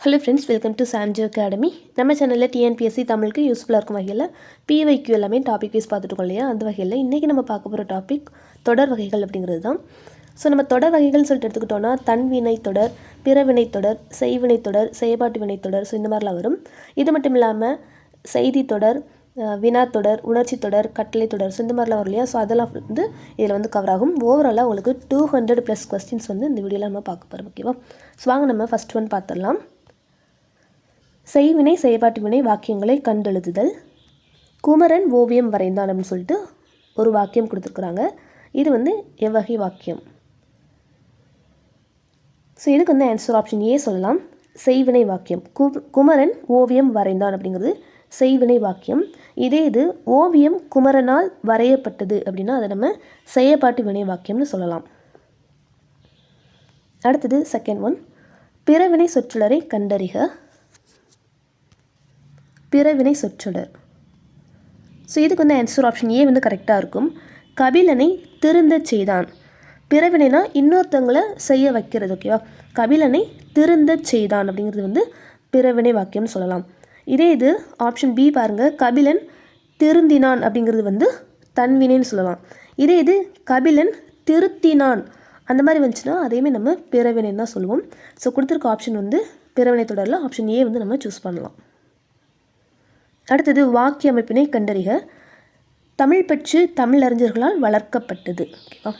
Hello friends, welcome to சான்ஜோ academy. நம்ம சேனலில் TNPSC தமிழுக்கு யூஸ்ஃபுல்லாக இருக்கும் வகையில் பிவைக்யூ எல்லாமே டாபிக் வைஸ் பார்த்துட்டுருக்கோம் இல்லையா? அந்த வகையில் இன்றைக்கி நம்ம பார்க்க போகிற டாபிக் தொடர் வகைகள் அப்படிங்கிறது தான். ஸோ நம்ம தொடர் வகைகள்னு சொல்லிட்டு எடுத்துக்கிட்டோன்னா தன்வினை தொடர், பிறவினை தொடர், செய்வினை தொடர், செயல்பாட்டு வினை தொடர், ஸோ இந்த மாதிரிலாம் வரும். இது மட்டும் இல்லாமல் செய்தி தொடர், வினா தொடர், உணர்ச்சி தொடர், கட்டளை தொடர், ஸோ இந்த மாதிரிலாம் வரும் இல்லையா? ஸோ அதெல்லாம் வந்து இதில் வந்து கவர் ஆகும். ஓவராலாக உங்களுக்கு 200+ கொஸ்டின்ஸ் வந்து இந்த வீடியோவில் நம்ம பார்க்க போகிறோம். ஓகேவா? ஸோ வாங்க நம்ம ஃபஸ்ட் ஒன் பார்த்துடலாம். செய்வினை செயல்பாட்டு வினை வாக்கியங்களை கண்டெழுதுதல். குமரன் ஓவியம் வரைந்தான் அப்படின்னு சொல்லிட்டு ஒரு வாக்கியம் கொடுத்துருக்குறாங்க. இது வந்து எவ்வகை வாக்கியம்? ஸோ இதுக்கு வந்து ஆன்சர் ஆப்ஷன் ஏ சொல்லலாம், செய்வினை வாக்கியம். குமரன் ஓவியம் வரைந்தான் அப்படிங்கிறது செய்வினை வாக்கியம். இதே இது ஓவியம் குமரனால் வரையப்பட்டது அப்படின்னா அதை நம்ம செயல்பாட்டு வினை வாக்கியம்னு சொல்லலாம். அடுத்தது செகண்ட் ஒன், பிறவினை சொற்றொடரை கண்டறிக. பிறவினை சொற்றொடர். ஸோ இதுக்கு வந்து ஆன்சர் ஆப்ஷன் ஏ வந்து கரெக்டாக இருக்கும். கபிலனை திருந்த செய்தான். பிறவினைனா இன்னொருத்தவங்களை செய்ய வைக்கிறது. ஓகேவா? கபிலனை திருந்த செய்தான் அப்படிங்கிறது வந்து பிறவினை வாக்கியம்னு சொல்லலாம். இதே இது ஆப்ஷன் பி பாருங்கள், கபிலன் திருந்தினான் அப்படிங்கிறது வந்து தன்வினைன்னு சொல்லலாம். இதே இது கபிலன் திருத்தினான் அந்த மாதிரி வந்துச்சுன்னா அதையுமே நம்ம பிறவினைன்னு தான் சொல்லுவோம். ஸோ கொடுத்துருக்க ஆப்ஷன் வந்து பிறவினை தொடரில் ஆப்ஷன் ஏ வந்து நம்ம சூஸ் பண்ணலாம். அடுத்தது வாக்கிய அமைப்பினை கண்டறிக. தமிழ் பற்று தமிழ் அறிஞர்களால் வளர்க்கப்பட்டது. ஓகேவா?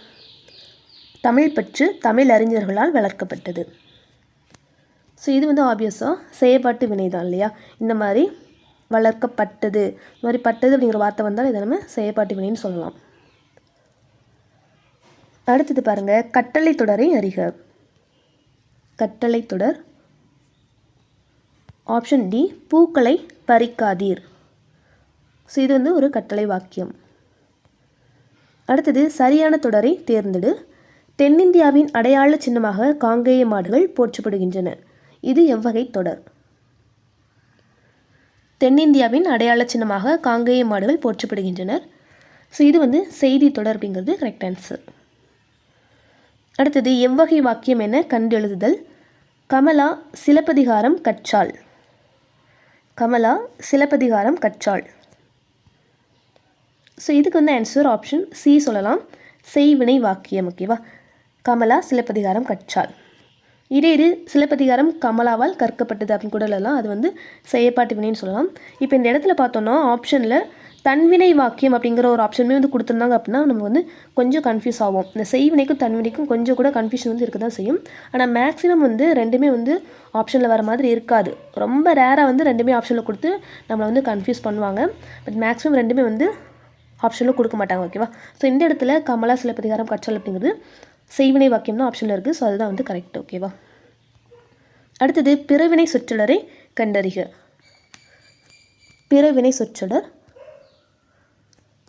தமிழ் பற்று தமிழ் அறிஞர்களால் வளர்க்கப்பட்டது. ஸோ இது வந்து ஆப்வியஸாக செயல்பாட்டு வினை தான் இல்லையா? இந்த மாதிரி வளர்க்கப்பட்டது, இந்த மாதிரி பட்டது அப்படிங்கிற வார்த்தை வந்தால் இதை நம்ம செயல்பாட்டு வினைன்னு சொல்லலாம். அடுத்தது பாருங்கள், கட்டளை தொடரை அறிக. கட்டளை தொடர். ஆப்ஷன் டி, பூக்களை பறிக்காதீர். ஸோ இது வந்து ஒரு கட்டளை வாக்கியம். அடுத்தது சரியான தொடரை தேர்ந்தெடு. தென்னிந்தியாவின் அடையாள சின்னமாக காங்கேய மாடுகள் போற்றப்படுகின்றன. இது எவ்வகை தொடர்? தென்னிந்தியாவின் அடையாள சின்னமாக காங்கேய மாடுகள் போற்றப்படுகின்றனர். ஸோ இது வந்து செய்தி தொடர் அப்படிங்கிறது கரெக்ட் ஆன்சர். அடுத்தது எவ்வகை வாக்கியம் என கண்டெழுதுதல். கமலா சிலப்பதிகாரம் கற்றாள். கமலா சிலப்பதிகாரம் கற்றாள். ஸோ இதுக்கு வந்து ஆன்சர் ஆப்ஷன் சி சொல்லலாம், செய்வினை வாக்கியம். ஓகேவா? கமலா சிலப்பதிகாரம் கற்றாள். இதே இது சிலப்பதிகாரம் கமலாவால் கற்கப்பட்டது அப்படின்னு கூட இல்லலாம், அது வந்து செயல்பாட்டு வினைன்னு சொல்லலாம். இப்போ இந்த இடத்துல பார்த்தோன்னா ஆப்ஷனில் தன்வினை வாக்கியம் அப்படிங்கிற ஒரு ஆப்ஷனுமே வந்து கொடுத்துருந்தாங்க அப்படின்னா நம்ம வந்து கொஞ்சம் கன்ஃபியூஸ் ஆகும். இந்த செய்வினைக்கும் தன்வினைக்கும் கொஞ்சம் கூட கன்ஃபியூஷன் வந்து இருக்க தான் செய்யும். ஆனால் மேக்ஸிமம் வந்து ரெண்டுமே வந்து ஆப்ஷனில் வர மாதிரி இருக்காது. ரொம்ப ரேராக வந்து ரெண்டுமே ஆப்ஷனில் கொடுத்து நம்மளை வந்து கன்ஃபியூஸ் பண்ணுவாங்க. பட் மேக்ஸிமம் ரெண்டுமே வந்து ஆப்ஷனில் கொடுக்க மாட்டாங்க. ஓகேவா? ஸோ இந்த இடத்துல கமலா சிலப்பதிகாரம் கற்றாள் அப்படிங்கிறது செய்வினை வாக்கியம் தான் ஆப்ஷனில் இருக்குது. ஸோ அதுதான் வந்து கரெக்ட். ஓகேவா? அடுத்தது பிறவினை சொற்றொடரை கண்டறிக. பிறவினை சொற்றொடர்.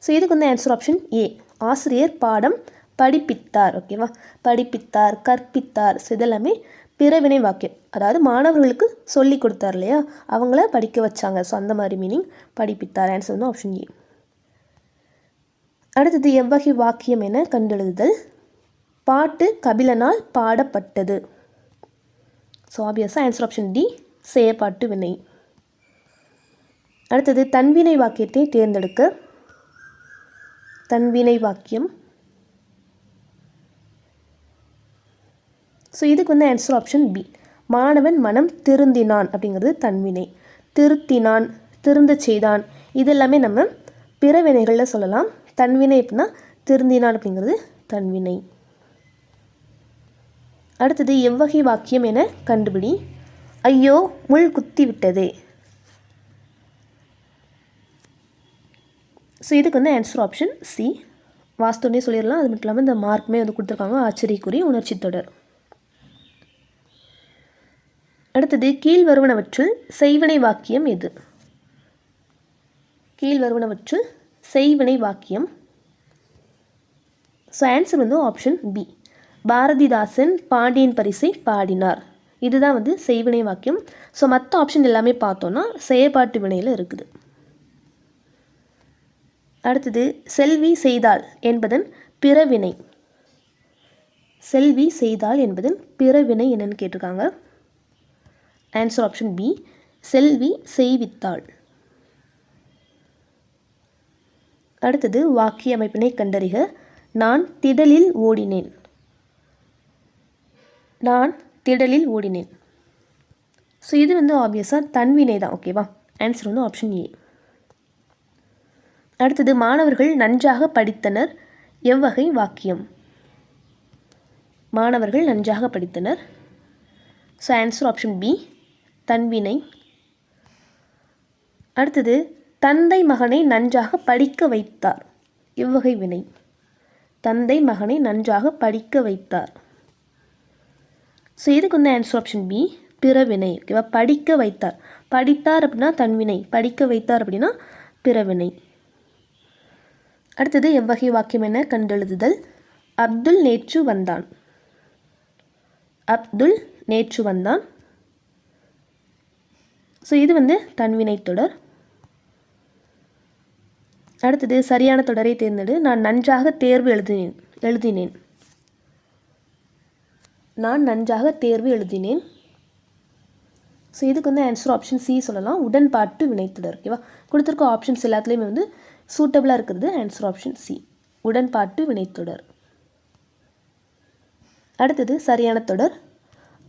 ஸோ இதுக்கு வந்து ஆன்சர் ஆப்ஷன் ஏ, ஆசிரியர் பாடம் படிப்பித்தார். ஓகேவா? படிப்பித்தார், கற்பித்தார். ஸோ இதெல்லாமே பிறவினை வாக்கியம். அதாவது மாணவர்களுக்கு சொல்லி கொடுத்தார் இல்லையா, அவங்கள படிக்க வச்சாங்க. ஸோ அந்த மாதிரி மீனிங் படிப்பித்தார். ஆன்சர் வந்து ஆப்ஷன் ஏ. அடுத்தது எவ்வகை வாக்கியம் என கண்டெழுதுதல். பாட்டு கபிலனால் பாடப்பட்டது. ஸோ ஆப்வியஸாக ஆன்சர் ஆப்ஷன் டி, செயற்பாட்டு வினை. அடுத்தது தன்வினை வாக்கியத்தை தேர்ந்தெடுக்க. தன்வினை வாக்கியம். ஸோ இதுக்கு வந்து ஆன்சர் ஆப்ஷன் பி, மாணவன் மனம் திருந்தினான் அப்படிங்கிறது தன்வினை. திருத்தினான், திருந்த செய்தான், இதெல்லாமே நம்ம பிறவினைகளில் சொல்லலாம். தன்வினை அப்படின்னா திருந்தினான் அப்படிங்கிறது தன்வினை. அடுத்தது எவ்வகை வாக்கியம் என கண்டுபிடி. ஐயோ முள் குத்தி விட்டதே. ஸோ இதுக்கு வந்து ஆன்சர் ஆப்ஷன் சி, வாஸ்துன்னே சொல்லிடலாம். அது மட்டும் இல்லாமல் இந்த மார்க்குமே வந்து கொடுத்துருக்காங்க, ஆச்சரியக்குறி, உணர்ச்சி தொடர். அடுத்தது கீழ் வருவனவற்றுள் செய்வினை வாக்கியம் எது? கீழ் வருவனவற்றுள் செய்வினை வாக்கியம். ஸோ ஆன்சர் வந்து ஆப்ஷன் பி, பாரதிதாசன் பாண்டியன் பரிசை பாடினார். இதுதான் வந்து செய்வினை வாக்கியம். ஸோ மற்ற ஆப்ஷன் எல்லாமே பார்த்தோன்னா செயற்பாட்டு வினையில் இருக்குது. அடுத்தது செல்வி செய்தாள் என்பதன் பிறவினை. செல்வி செய்தாள் என்பதன் பிறவினை என்னன்னு கேட்டிருக்காங்க. Answer option B. செல்வி செய்வித்தாள். அடுத்தது வாக்கிய அமைப்பினை கண்டறிக. நான் திடலில் ஓடினேன். நான் திடலில் ஓடினேன். ஸோ இது வந்து ஆப்வியஸாக தன்வினை தான். ஓகேவா? ஆன்சர் வந்து ஆப்ஷன் ஏ. அடுத்தது மாணவர்கள் நன்றாக படித்தனர். எவ்வகை வாக்கியம்? மாணவர்கள் நன்றாக படித்தனர். So answer option B. தன்வினை. அடுத்தது தந்தை மகனை நன்றாக படிக்க வைத்தார். எவ்வகை வினை? தந்தை மகனை நன்றாக படிக்க வைத்தார். ஸோ இதுக்கு வந்து ஆன்சர் ஆப்ஷன் பி. பிறவினை. ஓகேவா? படிக்க வைத்தார். படித்தார் அப்படின்னா தன்வினை, படிக்க வைத்தார் அப்படின்னா பிறவினை. அடுத்தது எவ்வகை வாக்கியம் என கண்டெழுதுதல். அப்துல் நேற்று வந்தான். அப்துல் நேற்று வந்தான். ஸோ இது வந்து தன்வினை தொடர். அடுத்தது சரியான தொடரை தேர்ந்தெடு. நான் நன்றாக தேர்வு எழுதினேன். நான் நன்றாக தேர்வு எழுதினேன். ஸோ இதுக்கு வந்து ஆன்சர் ஆப்ஷன் சி சொல்லலாம். உடன்பாட்டு வினைத்தொடர். ஓகேவா? கொடுத்துருக்க ஆப்ஷன்ஸ் எல்லாத்துலேயுமே வந்து சூட்டபிளாக இருக்கிறது ஆன்சர் ஆப்ஷன் சி. உடன்பாட்டு வினைத்தொடர். அடுத்தது சரியான தொடர்.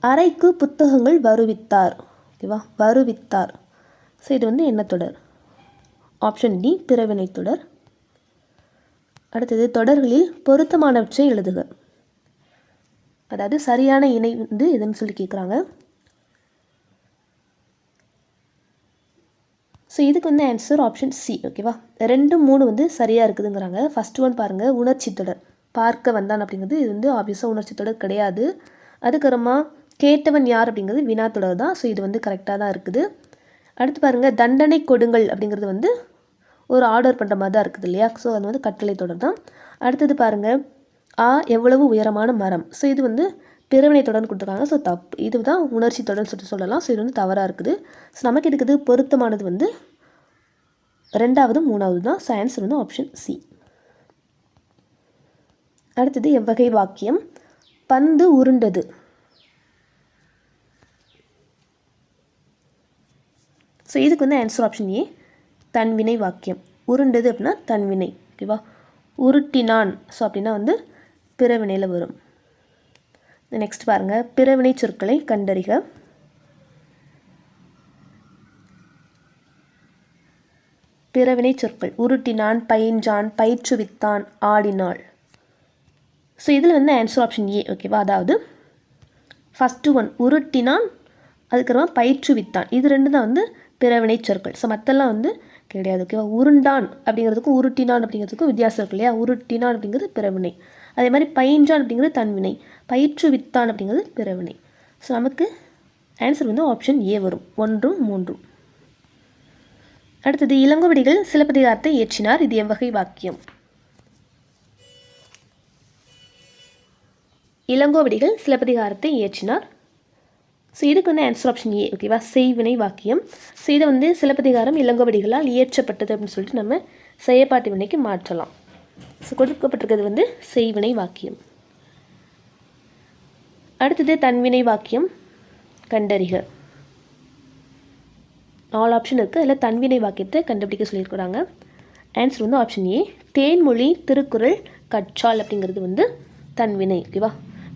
அறைக்கு புத்தகங்கள் வருவித்தார். ஓகேவா? வருவித்தார். ஸோ இது வந்து என்ன தொடர்? Option D. பிறவினைத்தொடர். அடுத்தது தொடர்களில் பொருத்தமானவற்றை எழுதுக. அதாவது சரியான இணை வந்து எதுன்னு சொல்லி கேட்குறாங்க. ஸோ இதுக்கு வந்து ஆன்சர் ஆப்ஷன் சி. ஓகேவா? 2, 3 வந்து சரியாக இருக்குதுங்கிறாங்க. ஃபஸ்ட் ஒன் பாருங்கள், உணர்ச்சி தொடர். பார்க்க வந்தான் அப்படிங்கிறது இது வந்து ஆப்வியஸாக உணர்ச்சி தொடர் கிடையாது. அதுக்கப்புறமா கேட்டவன் யார் அப்படிங்கிறது வினா தொடர் தான். ஸோ இது வந்து கரெக்டாக தான் இருக்குது. அடுத்து பாருங்கள், தண்டனை கொடுங்கள் அப்படிங்கிறது வந்து ஒரு ஆர்டர் பண்ணுற மாதிரி தான் இருக்குது இல்லையா? ஸோ அது வந்து கட்டளை தொடர் தான். அடுத்தது பாருங்கள், எவ்வளவு உயரமான மரம். ஸோ இது வந்து பிறவினை தொடர்னு கொடுத்துருக்காங்க. ஸோ தப்பு. இது தான் உணர்ச்சி தொடர்னு சொல்லிட்டு சொல்லலாம். ஸோ இது வந்து தவறாக இருக்குது. ஸோ நமக்கு இருக்குது பொருத்தமானது வந்து 2வது 3வது தான். ஸோ ஆன்சர் வந்து ஆப்ஷன் சி. அடுத்தது எவ்வகை வாக்கியம்? பந்து உருண்டது. ஸோ இதுக்கு வந்து ஆன்சர் ஆப்ஷன் ஏ. தன்வினை வாக்கியம். உருண்டது அப்படின்னா தன்வினை. ஓகேவா? உருட்டினான். ஸோ அப்படின்னா வந்து பிறவினையில் வரும். நெக்ஸ்ட் பாருங்கள், பிறவினை சொற்களை கண்டறிக. பிறவினை சொற்கள் உருட்டினான், பயின்றான், பயிற்றுவித்தான், ஆடினாள். ஸோ இதில் வந்து ஆன்சர் ஆப்ஷன் ஏ. ஓகேவா? அதாவது ஃபஸ்ட்டு ஒன் உருட்டினான், அதுக்கப்புறமா பயிற்றுவித்தான். இது 2 தான் வந்து பிறவினை சொற்கள். ஸோ மற்றெல்லாம் வந்து கிடையாது. ஓகேவா? உருண்டான் அப்படிங்கிறதுக்கும் உருட்டினான் அப்படிங்கிறதுக்கும் வித்தியாசம் இருக்கு இல்லையா? உருட்டினான் அப்படிங்கிறது பிறவினை. அதே மாதிரி பயின்றான் அப்படிங்கிறது தன்வினை, பயிற்றுவித்தான் அப்படிங்கிறது பிறவினை. ஸோ நமக்கு ஆன்சர் வந்து ஆப்ஷன் ஏ வரும். 1, 3. அடுத்தது இளங்கோவடிகள் சிலப்பதிகாரத்தை இயற்றினார். இது எவ்வகை வாக்கியம்? இளங்கோவடிகள் சிலப்பதிகாரத்தை இயற்றினார். ஸோ இதுக்கு வந்து ஆன்சர் ஆப்ஷன் ஏ. ஓகேவா? செய்வினை வாக்கியம். ஸோ இதை வந்து சிலப்பதிகாரம் இளங்கோவடிகளால் இயற்றப்பட்டது அப்படின்னு சொல்லிட்டு நம்ம செயற்பாட்டு வினைக்கு மாற்றலாம். ஸோ கொடுக்கப்பட்டிருக்கிறது வந்து செய்வினை வாக்கியம். அடுத்தது தன்வினை வாக்கியம் கண்டறிக. 4 ஆப்ஷன் இருக்குது. அதில் தன்வினை வாக்கியத்தை கண்டுபிடிக்க சொல்லியிருக்கிறாங்க. ஆன்சர் வந்து ஆப்ஷன் ஏ. தேன்மொழி திருக்குறள் கற்றால் அப்படிங்கிறது வந்து தன்வினை. ஓகேவா?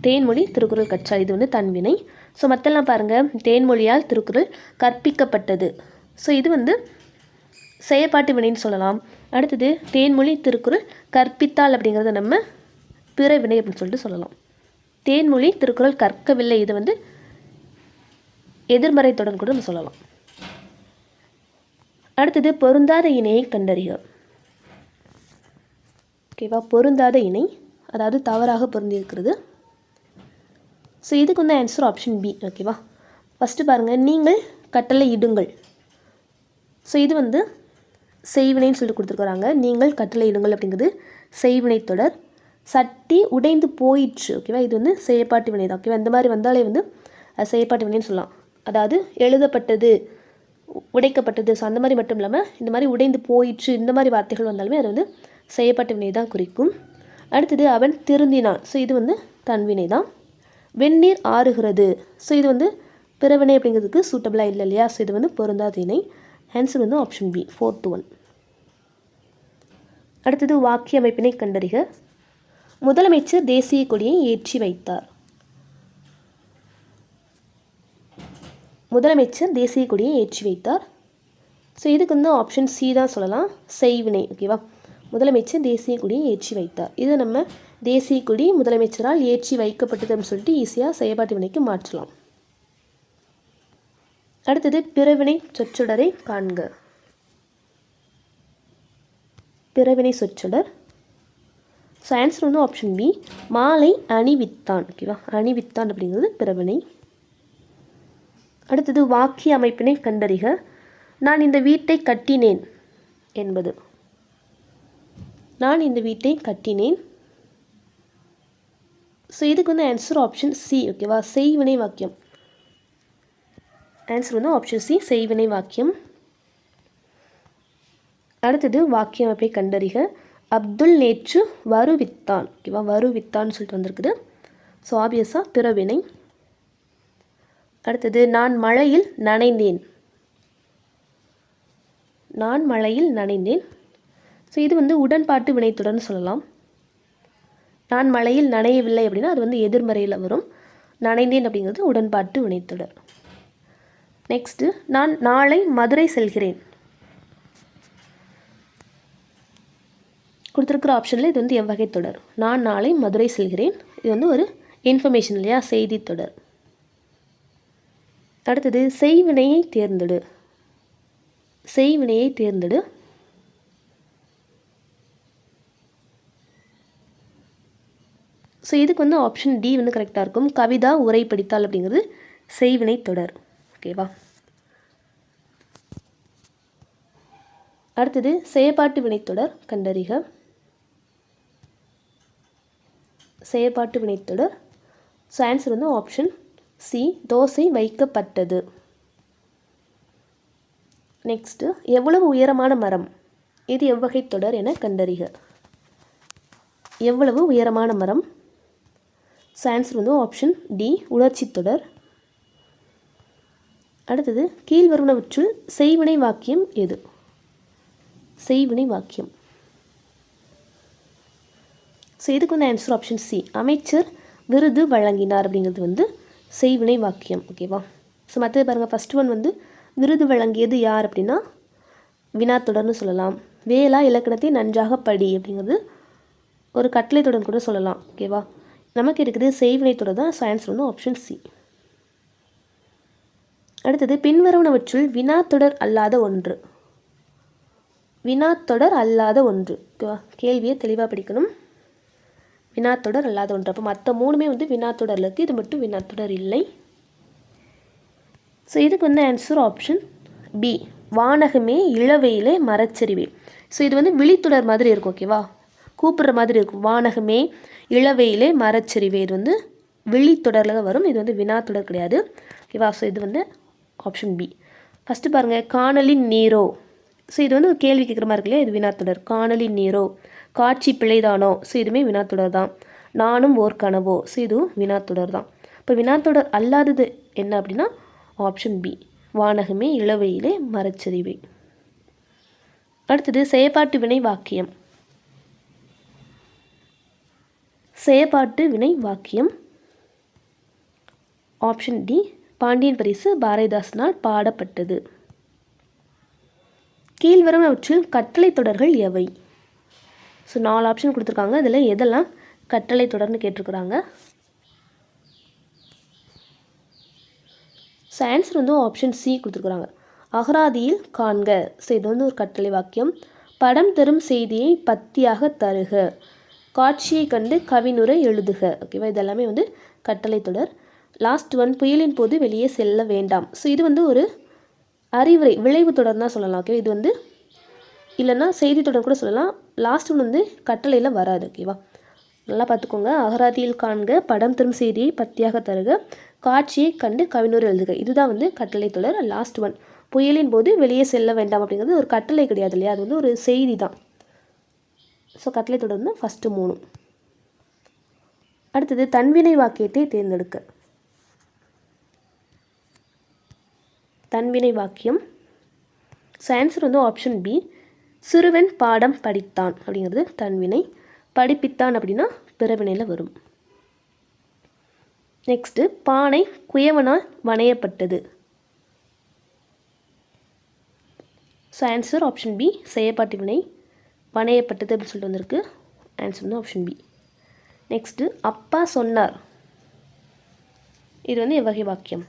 தேன்மொழி திருக்குறள் கற்றால் இது வந்து தன்வினை. ஸோ மற்றெல்லாம் பாருங்கள், தேன்மொழியால் திருக்குறள் கற்பிக்கப்பட்டது. ஸோ இது வந்து செயற்பாட்டு வினைன்னு சொல்லலாம். அடுத்தது தேன்மொழி திருக்குறள் கற்பித்தால் அப்படிங்கிறத நம்ம பிறவினை அப்படின்னு சொல்லிட்டு சொல்லலாம். தேன்மொழி திருக்குறள் கற்கவில்லை, இது வந்து எதிர்மறை தொடர் கூட நம்ம சொல்லலாம். அடுத்தது பொருந்தாத இணையை கண்டறிக. ஓகேவா? பொருந்தாத இணை அதாவது தவறாக பொருந்திருக்கிறது. ஸோ இதுக்கு வந்து ஆன்சர் ஆப்ஷன் பி. ஓகேவா? ஃபஸ்ட்டு பாருங்கள், நீங்கள் கட்டளை இடுங்கள். ஸோ இது வந்து செய்வினைன்னு சொல்லிட்டு கொடுத்துருக்குறாங்க. நீங்கள் கட்டளை இடுங்கள் அப்படிங்கிறது செய்வினை தொடர். சட்டி உடைந்து போயிற்று. ஓகேவா? இது வந்து செயற்பாட்டு வினை தான். ஓகேவா? இந்த மாதிரி வந்தாலே வந்து செயற்பாட்டு வினைன்னு சொல்லலாம். அதாவது எழுதப்பட்டது, உடைக்கப்பட்டது. ஸோ அந்த மாதிரி மட்டும் இல்லாமல் இந்த மாதிரி உடைந்து போயிற்று, இந்த மாதிரி வார்த்தைகள் வந்தாலுமே அது வந்து செயற்பாட்டு வினை தான் குறிக்கும். அடுத்தது அவன் திருந்தினான். ஸோ இது வந்து தன்வினை தான். வெந்நீர் ஆறுகிறது. ஸோ இது வந்து பிறவினை அப்படிங்கிறதுக்கு சூட்டபிளாக இல்லை இல்லையா? ஸோ இது வந்து பொருந்தாத இணை. ஆன்சர் வந்து ஆப்ஷன் பி 4th one. அடுத்தது வாக்கிய அமைப்பினை கண்டறிக. முதலமைச்சர் தேசிய கொடியை ஏற்றி வைத்தார். முதலமைச்சர் தேசிய கொடியை ஏற்றி வைத்தார். ஸோ இதுக்கு வந்து ஆப்ஷன் சி தான் சொல்லலாம், செய்வினை. ஓகேவா? முதலமைச்சர் தேசிய கொடியை ஏற்றி வைத்தார். இது நம்ம தேசிய கொடி முதலமைச்சரால் ஏற்றி வைக்கப்பட்டதுன்னு சொல்லிட்டு ஈஸியாக செயல்பாட்டு வினைக்கு மாற்றலாம். அடுத்தது பிறவினை சொற்றொடரை காண்க. பிறவினை சொற்றொடர். ஸோ ஆன்சர் வந்து ஆப்ஷன் பி, மாலை அணிவித்தான். ஓகேவா? அணிவித்தான் அப்படிங்கிறது பிறவினை. அடுத்தது வாக்கிய அமைப்பினை கண்டறிக. நான் இந்த வீட்டை கட்டினேன் என்பது. நான் இந்த வீட்டை கட்டினேன். ஸோ இதுக்கு வந்து ஆன்சர் ஆப்ஷன் சி. ஓகேவா? செய்வினை வாக்கியம். ஆன்சர் வந்து ஆப்ஷன் சி, செய்வினை வாக்கியம். அடுத்தது வாக்கிய அமைப்பை கண்டறிக. அப்துல் நேற்று வருவித்தான். ஓகேவா? வருவித்தான்னு சொல்லிட்டு வந்திருக்குது. ஸோ ஆப்வியஸாக பிறவினை. அடுத்தது நான் மழையில் நனைந்தேன். நான் மழையில் நனைந்தேன். ஸோ இது வந்து உடன்பாட்டு வினைத்தொடர்னு சொல்லலாம். நான் மழையில் நனையவில்லை அப்படின்னா அது வந்து எதிர்மறையில் வரும். நனைந்தேன் அப்படிங்கிறது உடன்பாட்டு வினைத்தொடர். நெக்ஸ்ட்டு நான் நாளை மதுரை செல்கிறேன். கொடுத்துருக்குற ஆப்ஷனில் இது வந்து எவ்வகை தொடர்? நான் நாளை மதுரை செல்கிறேன். இது வந்து ஒரு இன்ஃபர்மேஷன் இல்லையா? செய்தி தொடர். அடுத்தது செய்வினையை தேர்ந்தெடு. செய்வினையை தேர்ந்தெடு. ஸோ இதுக்கு வந்து ஆப்ஷன் டி வந்து கரெக்டாக இருக்கும். கவிதா உரை படித்தால் அப்படிங்கிறது செய்வினை தொடர். ஓகேவா? அடுத்தது செயற்பாட்டு வினைத்தொடர் கண்டறிக. செயற்பாட்டு வினைத்தொடர். ஸோ ஆன்சர் வந்து ஆப்ஷன் சி, தோசை வைக்கப்பட்டது. நெக்ஸ்ட்டு எவ்வளவு உயரமான மரம். இது எவ்வகை தொடர் என கண்டறிக. எவ்வளவு உயரமான மரம். ஸோ ஆன்சர் வந்து ஆப்ஷன் டி, உணர்ச்சி தொடர். அடுத்தது கீழ்வருவனவற்றுள் செய்வினை வாக்கியம் எது? செய்வினை வாக்கியம். ஸோ இதுக்கு வந்து ஆன்சர் ஆப்ஷன் சி, அமைச்சர் விருது வழங்கினார் அப்படிங்கிறது வந்து செய்வினை வாக்கியம். ஓகேவா? ஸோ மற்றது பாருங்கள். ஃபஸ்ட் ஒன் வந்து விருது வழங்கியது யார் அப்படின்னா வினாத்தொடர்னு சொல்லலாம். வேளா இலக்கணத்தை நன்றாக படி அப்படிங்கிறது ஒரு கட்டளை தொடர்னு கூட சொல்லலாம். ஓகேவா? நமக்கு இருக்குது செய்வினை தொடர் தான். ஸோ ஆன்சர் வந்து ஆப்ஷன் சி. அடுத்தது பின்வருவனவற்றுள் வினாத்தொடர் அல்லாத ஒன்று. வினாத்தொடர் அல்லாத ஒன்று. ஓகேவா? கேள்வியை தெளிவாக படிக்கணும். வினாத்தொடர் அல்லாத ஒன்று. அப்போ மற்ற மூணுமே வந்து வினாத்தொடரில் இருக்குது, இது மட்டும் வினாத்தொடர் இல்லை. ஸோ இதுக்கு வந்து ஆன்சர் ஆப்ஷன் பி, வானகமே இளவெயிலே மரச்சரிவே. ஸோ இது வந்து விழித்தொடர் மாதிரி இருக்கும். ஓகேவா? கூப்பிடுற மாதிரி இருக்கும். வானகமே இளவெயிலே மரச்சரிவே. இது வந்து விழித்தொடரில் தான் வரும். இது வந்து வினாத்தொடர் கிடையாது. ஓகேவா? ஸோ இது வந்து ஆப்ஷன் பி. ஃபஸ்ட்டு பாருங்கள், காணலின் நீரோ. ஸோ இது வந்து கேள்வி கேட்குற மாதிரி இருக்கு இல்லையா? இது வினாத்தொடர். காணலின் நீரோ. காட்சி பிழைதானோ. ஸோ இதுவுமே வினாத்தொடர் தான். நானும் ஓர் கனவோ. ஸோ இதுவும் வினாத்தொடர் தான். இப்போ வினாத்தொடர் அல்லாதது என்ன அப்படின்னா ஆப்ஷன் பி, வானகமே இளவெயிலே மரச்சரிவை. அடுத்தது செயற்பாட்டு வினை வாக்கியம். செயற்பாட்டு வினை வாக்கியம். ஆப்ஷன் டி, பாண்டியன் பரிசு பாரதிதாசனால் பாடப்பட்டது. கீழ்வருவனவற்றில் கட்டளை தொடர்கள் எவை? ஸோ 4 ஆப்ஷன் கொடுத்துருக்காங்க. இதில் எதெல்லாம் கட்டளை தொடர்னு கேட்டிருக்கிறாங்க. ஸோ ஆன்சர் வந்து ஆப்ஷன் சி கொடுத்துருக்குறாங்க. அகராதியில் காண்க. ஸோ இது வந்து ஒரு கட்டளை வாக்கியம். படம் தரும் செய்தியை பத்தியாக தருக. காட்சியை கண்டு கவினுரை எழுதுக. ஓகேவா? இதெல்லாமே வந்து கட்டளை தொடர். லாஸ்ட் ஒன், புயலின் போது வெளியே செல்ல வேண்டாம். ஸோ இது வந்து ஒரு அறிவுரை, விளைவு தொடர் தான் சொல்லலாம். ஓகேவா? இது வந்து இல்லைன்னா செய்தி தொடர் கூட சொல்லலாம். லாஸ்ட் ஒன் வந்து கட்டளையில் வராது. ஓகேவா? நல்லா பார்த்துக்கோங்க. அகராதியில் காண்க, படம் தரும் செய்தியை பத்தியாக தருக, காட்சியை கண்டு கவினுரை எழுதுக. இதுதான் வந்து கட்டளை தொடர். லாஸ்ட் ஒன், புயலின் போது வெளியே செல்ல வேண்டாம் அப்படிங்கிறது ஒரு கட்டளை கிடையாது இல்லையா? அது வந்து ஒரு செய்தி தான். ஸோ கட்டளை தொடர் வந்து ஃபஸ்ட்டு 3. அடுத்தது தன்வினை வாக்கியத்தை தேர்ந்தெடுக்க. தன்வினை வாக்கியம். ஸோ ஆன்சர் வந்து ஆப்ஷன் பி. சிறுவன் பாடம் படித்தான் அப்படிங்கிறது தன்வினை. படிப்பித்தான் அப்படின்னா பிறவினையில் வரும். நெக்ஸ்ட்டு பானை குயவனால் வணையப்பட்டது. So answer option B. செயற்பாட்டு வினை. வணையப்பட்டது அப்படின்னு சொல்லிட்டு வந்திருக்கு. ஆன்சர் வந்து ஆப்ஷன் பி. நெக்ஸ்ட்டு அப்பா சொன்னார். இது வந்து எவ்வகை வாக்கியம்?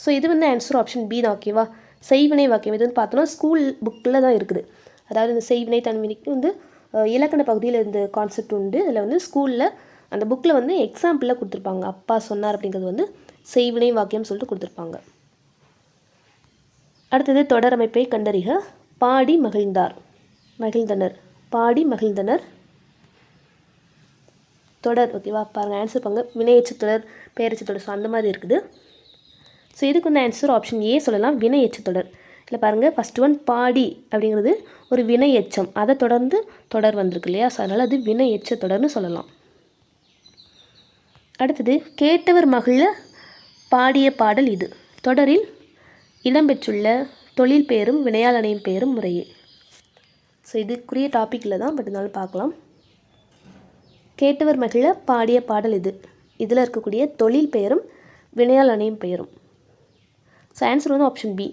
ஸோ இது வந்து ஆன்சர் ஆப்ஷன் பி தான். ஓகேவா? செய்வினை வாக்கியம். இது வந்து பார்த்தோன்னா ஸ்கூல் புக்கில் தான் இருக்குது. அதாவது இந்த செய்வினை தன்வினைக்கு வந்து இலக்கண பகுதியில் இந்த கான்செப்ட் உண்டு. இதில் வந்து ஸ்கூலில் அந்த புக்கில் வந்து எக்ஸாம்பிளில் கொடுத்துருப்பாங்க. அப்பா சொன்னார் அப்படிங்கிறது வந்து செய்வினை வாக்கியம் சொல்லிட்டு கொடுத்துருப்பாங்க. அடுத்தது தொடரமைப்பை கண்டறிக. பாடி மகிழ்ந்தார். மகிழ்ந்தனர். பாடி மகிழ்ந்தனர். தொடர். ஓகேவா? பாருங்கள் ஆன்சர் பாருங்க. வினையெச்ச தொடர், பெயரெச்ச தொடர். ஸோ அந்த மாதிரி இருக்குது. ஸோ இதுக்கு வந்து ஆன்சர் ஆப்ஷன் ஏ சொல்லலாம். வினையெச்ச தொடர். இல்லை பாருங்கள், ஃபஸ்ட் ஒன் பாடி அப்படிங்கிறது ஒரு வினை எச்சம். அதை தொடர்ந்து தொடர் வந்திருக்கு இல்லையா? ஸோ அதனால் அது வினை எச்ச தொடர்னு சொல்லலாம். அடுத்தது கேட்டவர் மகிழ பாடிய பாடல் இது. தொடரில் இடம்பெற்றுள்ள தொழில் பெயரும் வினையால் அணையும் பெயரும் முறையே. ஸோ இதுக்குரிய டாப்பிக்கில் தான், பட் இருந்தாலும் பார்க்கலாம். கேட்டவர் மகிழ பாடிய பாடல் இது. இதில் இருக்கக்கூடிய தொழில் பெயரும் வினையால் அணையும் பெயரும். ஸோ ஆன்சர் வந்து ஆப்ஷன் பி.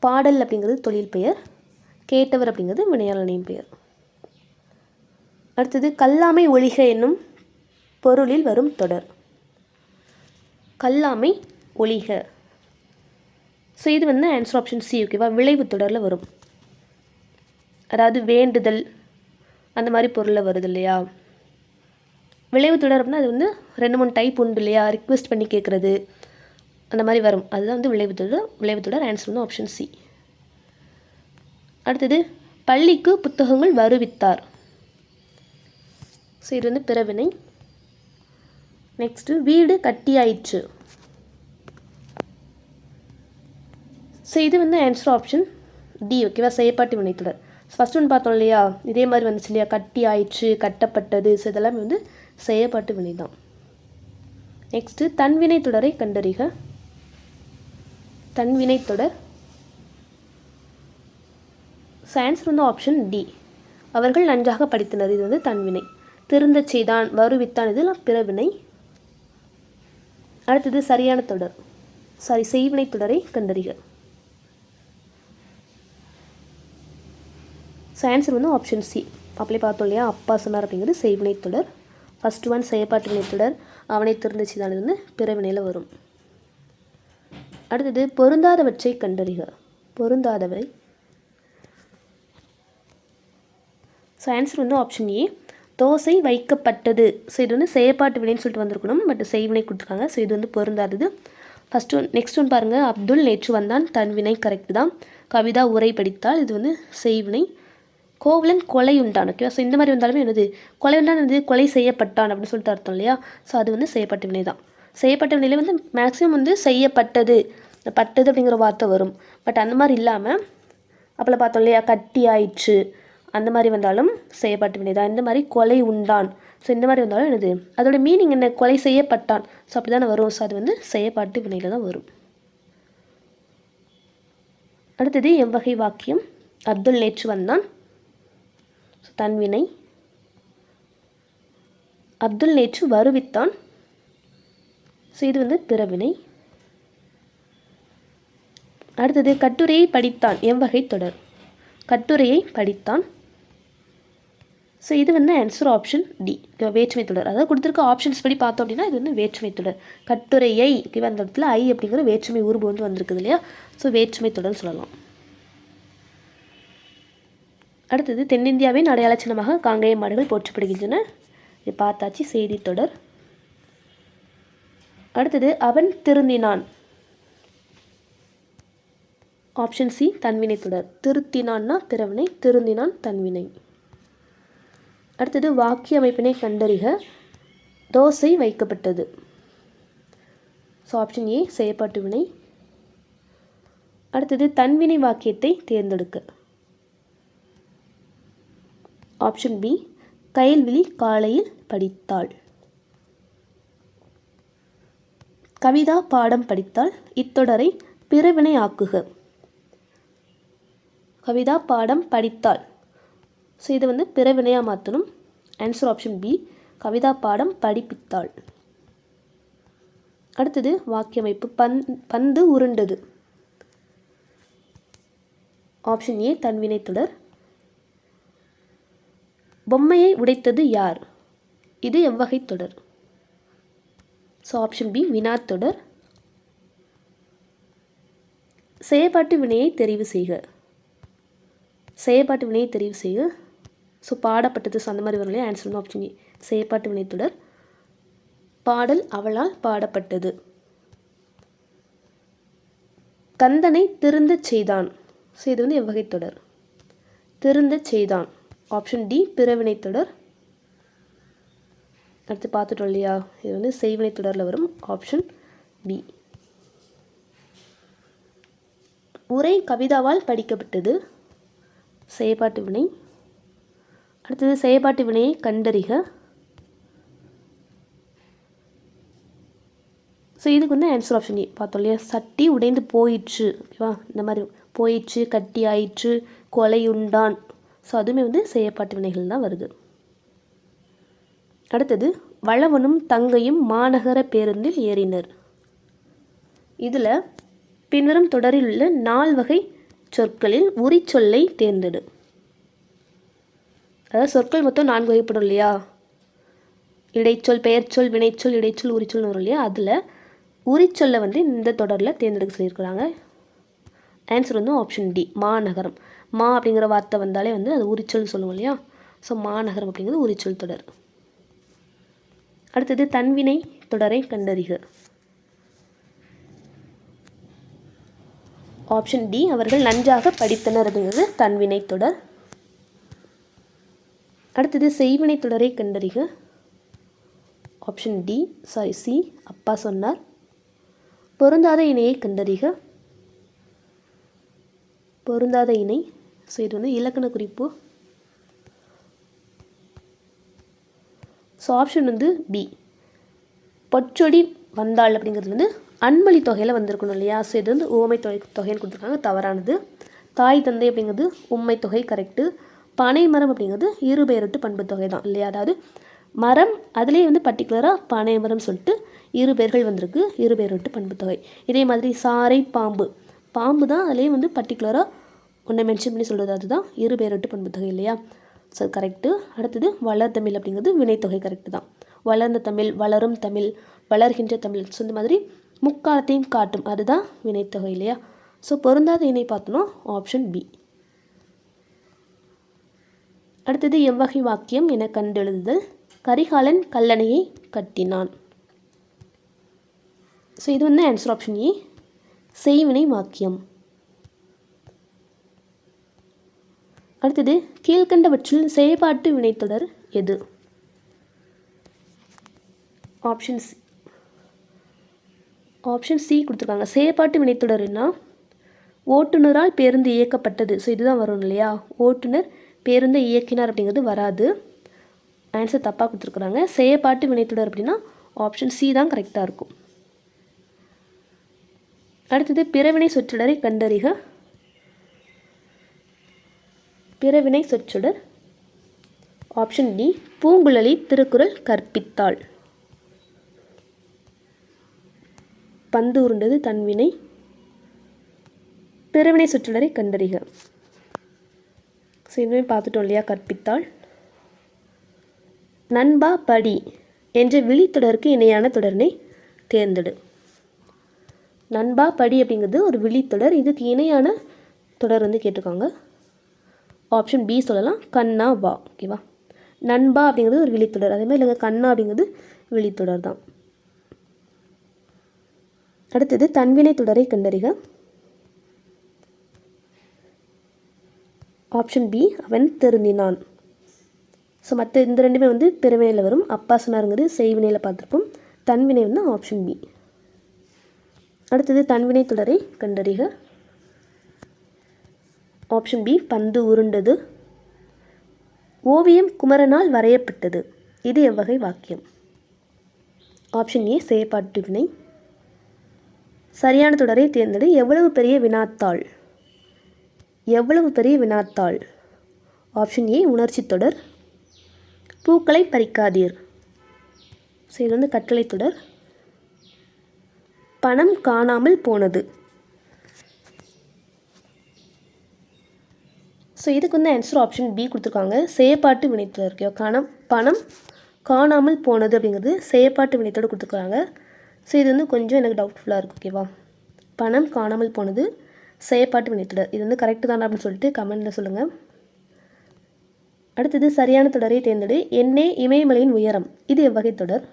பாடல் அப்படிங்கிறது தொழில் பெயர், கேட்டவர் அப்படிங்கிறது வினையால் அணையும் பெயர். அடுத்தது கல்லாமை ஒழிக என்னும் பொருளில் வரும் தொடர். கல்லாமை ஒழிக. ஸோ இது வந்து ஆன்சர் ஆப்ஷன் சி. ஓகேவா? விளைவு தொடரில் வரும். அதாவது வேண்டுதல் அந்த மாதிரி பொருளில் வருது இல்லையா? விளைவு தொடர் அப்படின்னா அது வந்து 2-3 டைப் உண்டு இல்லையா? ரிக்வெஸ்ட் பண்ணி கேட்குறது அந்த மாதிரி வரும். அதுதான் வந்து விளைவு தொடர். விளைவு தொடர் ஆன்சர் வந்து ஆப்ஷன் சி. அடுத்தது பள்ளிக்கு புத்தகங்கள் வருவித்தார். ஸோ இது வந்து பிறவினை. நெக்ஸ்ட்டு வீடு கட்டியாயிற்று. ஸோ இது வந்து ஆன்சர் ஆப்ஷன் டி. ஓகேவா? செயற்பாட்டு வினைத்தொடர். ஃபஸ்ட் ஒன்று பார்த்தோம் இல்லையா? இதே மாதிரி வந்துச்சு இல்லையா? கட்டி ஆயிற்று, கட்டப்பட்டது. ஸோ இதெல்லாமே வந்து செயற்பாட்டு வினை தான். நெக்ஸ்ட்டு தன்வினை தொடரை கண்டறிக. தன்வினை தொடர். ஸோ ஆன்சர் வந்து ஆப்ஷன் டி. அவர்கள் நன்றாக படித்தனர். இது வந்து தன்வினை. திருந்த செய்தான், வருவித்தான், இதெல்லாம் பிறவினை. அடுத்தது சரியான தொடர். செய்வினை தொடரை கண்டறிக. ஸோ ஆன்சர் வந்து ஆப்ஷன் சி. அப்படியே பார்த்தோம் இல்லையா? அப்பா சொன்னார் அப்படிங்கிறது செய்வினை தொடர். ஃபஸ்ட் ஒன் செயற்பாட்டு வினை தொடர். அவனை திருந்த செய்தான், இது வந்து பிறவினையில் வரும். அடுத்தது பொருந்தாதவற்றை கண்டறிக. பொருந்தாதவை. ஸோ ஆன்சர் வந்து ஆப்ஷன் ஏ. தோசை வைக்கப்பட்டது. ஸோ இது வந்து செயற்பாட்டு வினைன்னு சொல்லிட்டு வந்திருக்கணும், பட் செய்வினை கொடுத்துருக்காங்க. ஸோ இது வந்து பொருந்தாதது. First one. நெக்ஸ்ட் ஒன் பாருங்கள். அப்துல் நேற்று வந்தான். தன்வினை கரெக்ட் தான். கவிதா உரை படித்தால். இது வந்து செய்வினை. கோவலன் கொலை உண்டான். ஓகேவா? ஸோ இந்த மாதிரி வந்தாலுமே என்னது? கொலை உண்டான் வந்து கொலை செய்யப்பட்டான் அப்படின்னு சொல்லிட்டு அர்த்தம் இல்லையா? ஸோ அது வந்து செய்யப்பட்ட வினை தான். செய்யப்பட்ட வினையில் வந்து மேக்ஸிமம் வந்து செய்யப்பட்டது, பட்டது அப்படிங்கிற வார்த்தை வரும். பட் அந்த மாதிரி இல்லாமல் அப்போல்லாம் பார்த்தோம் இல்லையா? கட்டி ஆயிற்று அந்த மாதிரி வந்தாலும் செய்யப்பட்ட வினை தான். இந்த மாதிரி கொலை உண்டான். ஸோ இந்த மாதிரி வந்தாலும் என்னது? அதோட மீனிங் என்ன? கொலை செய்யப்பட்டான். ஸோ அப்படி தானே வரும். ஸோ அது வந்து செய்யப்பாட்டு வினையில் தான் வரும். அடுத்தது எவ்வகை வாக்கியம்? அப்துல் நேற்று வந்தான். தன்வினை. அப்துல் நேற்று வருவித்தான். ஸோ இது வந்து பிறவினை. அடுத்தது கட்டுரையை படித்தான். எவ்வகை தொடர்? கட்டுரையை படித்தான். ஸோ இது வந்து ஆன்சர் ஆப்ஷன் டி. வேற்றுமை தொடர். அதாவது கொடுத்துருக்க ஆப்ஷன்ஸ் படி பார்த்தோம் அப்படின்னா இது வந்து வேற்றுமை தொடர். கட்டுரையை அந்த இடத்துல ஐ அப்படிங்கிற வேற்றுமை உருவு வந்து வந்திருக்குது இல்லையா? ஸோ வேற்றுமை தொடர்னு சொல்லலாம். அடுத்தது தென்னிந்தியாவின் அடையாள சின்னமாக காங்கேய மாடுகள் போற்றப்படுகின்றன. இது பார்த்தாச்சு. செய்தி தொடர். அடுத்தது அவன் திருந்தினான். Option C. தன்வினை தொடர். திருத்தினான்னா பிறவினை, திருந்தினான் தன்வினை. அடுத்தது வாக்கிய அமைப்பினை கண்டறிக. தோசை வைக்கப்பட்டது. So option A. செயற்பாட்டு வினை. அடுத்தது தன்வினை வாக்கியத்தை தேர்ந்தெடுக்க. Option B. கயல்விழி காலையில் படித்தாள். கவிதா பாடம் படித்தால் இத்தொடரை பிறவினை ஆக்குக. கவிதா பாடம் படித்தால். ஸோ இதை வந்து பிறவினையாக மாற்றணும். ஆன்சர் ஆப்ஷன் பி, கவிதா பாடம் படிப்பித்தாள். அடுத்தது வாக்கியமைப்பு. பந்து உருண்டது. ஆப்ஷன் ஏ தன்வினை தொடர். பொம்மையை உடைத்தது யார்? இது எவ்வகை தொடர்? ஸோ ஆப்ஷன் பி வினாத்தொடர். செயற்பாட்டு வினையை தெரிவு செய்க. செயற்பாட்டு வினையை தெரிவு செய்க. ஸோ பாடப்பட்டது, ஸோ அந்த மாதிரி வரும் இல்லையா, ஆன்சர் வந்து ஆப்ஷன் ஏ செயற்பாட்டு வினைத்தொடர். பாடல் அவளால் பாடப்பட்டது. கந்தனை திருந்தச் செய்தான். ஸோ இது வந்து எவ்வகை தொடர்? திருந்தச் செய்தான். ஆப்ஷன் டி பிறவினைத்தொடர். அடுத்து பார்த்துட்டோம் இல்லையா, இது வந்து செய்வினை தொடரில் வரும். Option B. உரை கவிதாவால் படிக்கப்பட்டது. செயற்பாட்டு வினை. அடுத்தது செயற்பாட்டு வினையை கண்டறிக. ஸோ இதுக்கு வந்து ஆன்சர் ஆப்ஷன் ஏ பார்த்தோம் இல்லையா, சட்டி உடைந்து போயிற்று. ஓகேவா, இந்த மாதிரி போயிற்று, கட்டி ஆயிற்று, கொலையுண்டான். ஸோ அதுவுமே வந்து செயற்பாட்டு வினைகள் தான் வருது. அடுத்தது வளவனும் தங்கையும் மாநகர பேருந்தில் ஏறினர். இதில் பின்வரும் தொடரில் உள்ள 4 வகை சொற்களில் உரிச்சொல்லை தேர்ந்தெடு. அதாவது சொற்கள் மொத்தம் 4 வகைப்படும் இல்லையா, இடைச்சொல், பெயர்ச்சொல், வினைச்சொல், இடைச்சொல், உரிச்சொல்னு வரும் இல்லையா, அதில் உரிச்சொல்லை வந்து இந்த தொடரில் தேர்ந்தெடுக்க சொல்லியிருக்கிறாங்க. ஆன்சர் வந்து ஆப்ஷன் டி மாநகரம். மா அப்படிங்கிற வார்த்தை வந்தாலே வந்து அது உரிச்சொல் சொல்லுவோம் இல்லையா, ஸோ மாநகரம் அப்படிங்கிறது உரிச்சொல் தொடர். அடுத்தது தன்வினை தொடரை கண்டறிக. ஆப்ஷன் டி அவர்கள் நன்றாக படித்தனர் அப்படிங்கிறது தன்வினை தொடர். அடுத்தது செய்வினை தொடரை கண்டறிக. ஆப்ஷன் டி சி அப்பா சொன்னார். பொருந்தாத இணையை கண்டறிக. பொருந்தாத இணை. ஸோ இது வந்து இலக்கண குறிப்பு. ஸோ ஆப்ஷன் வந்து பி பொற்சொடி வந்தாள் அப்படிங்கிறது வந்து அன்மொழி தொகையில் வந்திருக்கணும் இல்லையா, ஸோ இது வந்து உவமை தொகைன்னு கொடுத்துருக்காங்க, தவறானது. தாய் தந்தை அப்படிங்கிறது உண்மை தொகை, கரெக்டு. பனை மரம் அப்படிங்கிறது இருபெயரொட்டு பண்பு தொகை தான் இல்லையா, அதாவது மரம் அதுலேயே வந்து பர்டிகுலராக பனை மரம் சொல்லிட்டு 2 பேர்கள் வந்திருக்கு, இருபெயரொட்டு பண்பு தொகை. இதே மாதிரி சாரை பாம்பு, பாம்பு தான் அதுலேயே வந்து பர்டிகுலராக ஒன்றை மென்ஷன் பண்ணி சொல்கிறது, அதுதான் இருபெயரொட்டு பண்பு தொகை இல்லையா, ஸோ கரெக்டு. அடுத்தது வளர்தமிழ் அப்படிங்கிறது வினைத்தொகை, கரெக்டு தான். வளர்ந்த தமிழ், வளரும் தமிழ், வளர்கின்ற தமிழ், ஸோ இந்த மாதிரி முக்காலத்தையும் காட்டும், அதுதான் வினைத்தொகை இல்லையா. ஸோ பொருந்தாத இணை பார்த்தோன்னா ஆப்ஷன் பி. அடுத்தது எவ்வகை வாக்கியம் என கண்டெழுதுதல். கரிகாலன் கல்லணையை கட்டினான். ஸோ இது வந்து ஆன்சர் ஆப்ஷன் ஏ செய்வினை வாக்கியம். அடுத்தது கீழ்கண்டவற்றில் செயற்பாட்டு வினைத்தொடர் எது? ஆப்ஷன் சி கொடுத்துருக்காங்க. செயற்பாட்டு வினைத்தொடர்னா ஓட்டுநரால் பேருந்து இயக்கப்பட்டது, ஸோ இதுதான் வரும் இல்லையா, ஓட்டுநர் பேருந்தை இயக்கினார் அப்படிங்கிறது வராது, ஆன்சர் தப்பாக கொடுத்துருக்குறாங்க. செயற்பாட்டு வினைத்தொடர் அப்படின்னா ஆப்ஷன் சி தான் கரெக்டாக இருக்கும். அடுத்தது பிறவினை சொற்றொடரை கண்டறிக. பிறவினை சொற்றொடர். ஆப்ஷன் டி பூங்குழலி திருக்குறள் கற்பித்தாள். பந்து உருண்டது தன்வினை. பிறவினை சொற்றொடரை கண்டறிக. ஸோ இதுவே பார்த்துட்டோம் இல்லையா, கற்பித்தாள். நண்பா படி என்ற விழித்தொடருக்கு இணையான தொடரினை தேர்ந்தெடு. நண்பா படி அப்படிங்கிறது ஒரு விழித்தொடர், இதுக்கு இணையான தொடர் வந்து கேட்டிருக்காங்க. ஆப்ஷன் பி சொல்லலாம், கண்ணா வா. ஓகேவா, நண்பா அப்படிங்கிறது ஒரு விழித்தொடர், அதே மாதிரி இல்லைங்க கண்ணா அப்படிங்கிறது விழித்தொடர் தான். அடுத்தது தன்வினை தொடரை கண்டறிக. ஆப்ஷன் பி அவன் திருந்தினான். ஸோ மற்ற இந்த ரெண்டுமே வந்து பிறவினையில் வரும். அப்பா சொன்னாருங்கிறது செய்வினையில் பார்த்துருப்போம். தன்வினை வந்து ஆப்ஷன் பி. அடுத்தது தன்வினை தொடரை கண்டறிக. ஆப்ஷன் பி பந்து உருண்டது. ஓவியம் குமரனால் வரையப்பட்டது, இது எவ்வகை வாக்கியம்? ஆப்ஷன் ஏ செயற்பாட்டு வினை. சரியான தொடரை தேர்ந்தெடு. எவ்வளவு பெரிய வினாத்தாள்? எவ்வளவு பெரிய வினாத்தாள்? ஆப்ஷன் ஏ உணர்ச்சி தொடர். பூக்களை பறிக்காதீர். ஸோ இது வந்து கட்டளை தொடர். பணம் காணாமல் போனது. ஸோ இதுக்கு வந்து ஆன்சர் ஆப்ஷன் பி கொடுத்துருக்காங்க. செயற்பாட்டு வினைத்தொடர். ஓகேவா? பணம் காணாமல் போனது அப்படிங்கிறது செயற்பாட்டு வினைத்தொடர் கொடுத்துருக்காங்க. ஸோ இது வந்து கொஞ்சம் எனக்கு டவுட்ஃபுல்லாக இருக்குது. ஓகேவா? பணம் காணாமல் போனது செயற்பாட்டு வினைத்தொடர். இது வந்து கரெக்டு தானே அப்படின்னு சொல்லிட்டு கமெண்டில் சொல்லுங்கள். அடுத்தது சரியான தொடரை தேர்ந்தெடு. என்னே இமயமலையின் உயரம். இது எவ்வகை தொடர்?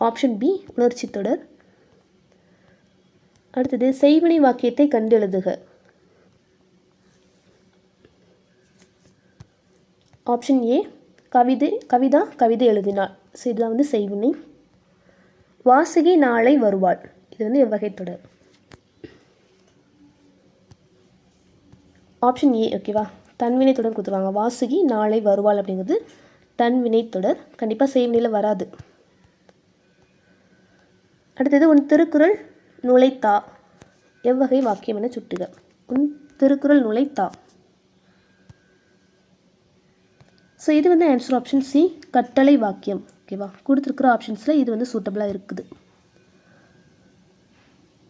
ஆப்ஷன் பி உணர்ச்சி தொடர். அடுத்தது செய்வினை வாக்கியத்தை கண்டு எழுதுக. ஆப்ஷன் ஏ கவிதா கவிதை எழுதினாள். ஸோ இதுதான் வந்து செய்வினை. வாசுகி நாளை வருவாள். இது வந்து எவ்வகை தொடர்? Option A. ஓகேவா? தன்வினை தொடர் கொடுத்துருவாங்க. வாசுகி நாளை வருவாள் அப்படிங்கிறது தன்வினை தொடர். கண்டிப்பாக செய்வினையில் வராது. அடுத்தது உன் திருக்குறள் நுழைத்தா. எவ்வகை வாக்கியம் என சுட்டுக. உன் திருக்குறள் நுழைத்தா. ஸோ இது வந்து ஆன்சர் ஆப்ஷன் சி கட்டளை வாக்கியம். ஓகேவா? கொடுத்துருக்குற ஆப்ஷன்ஸில் இது வந்து சூட்டபிளாக இருக்குது.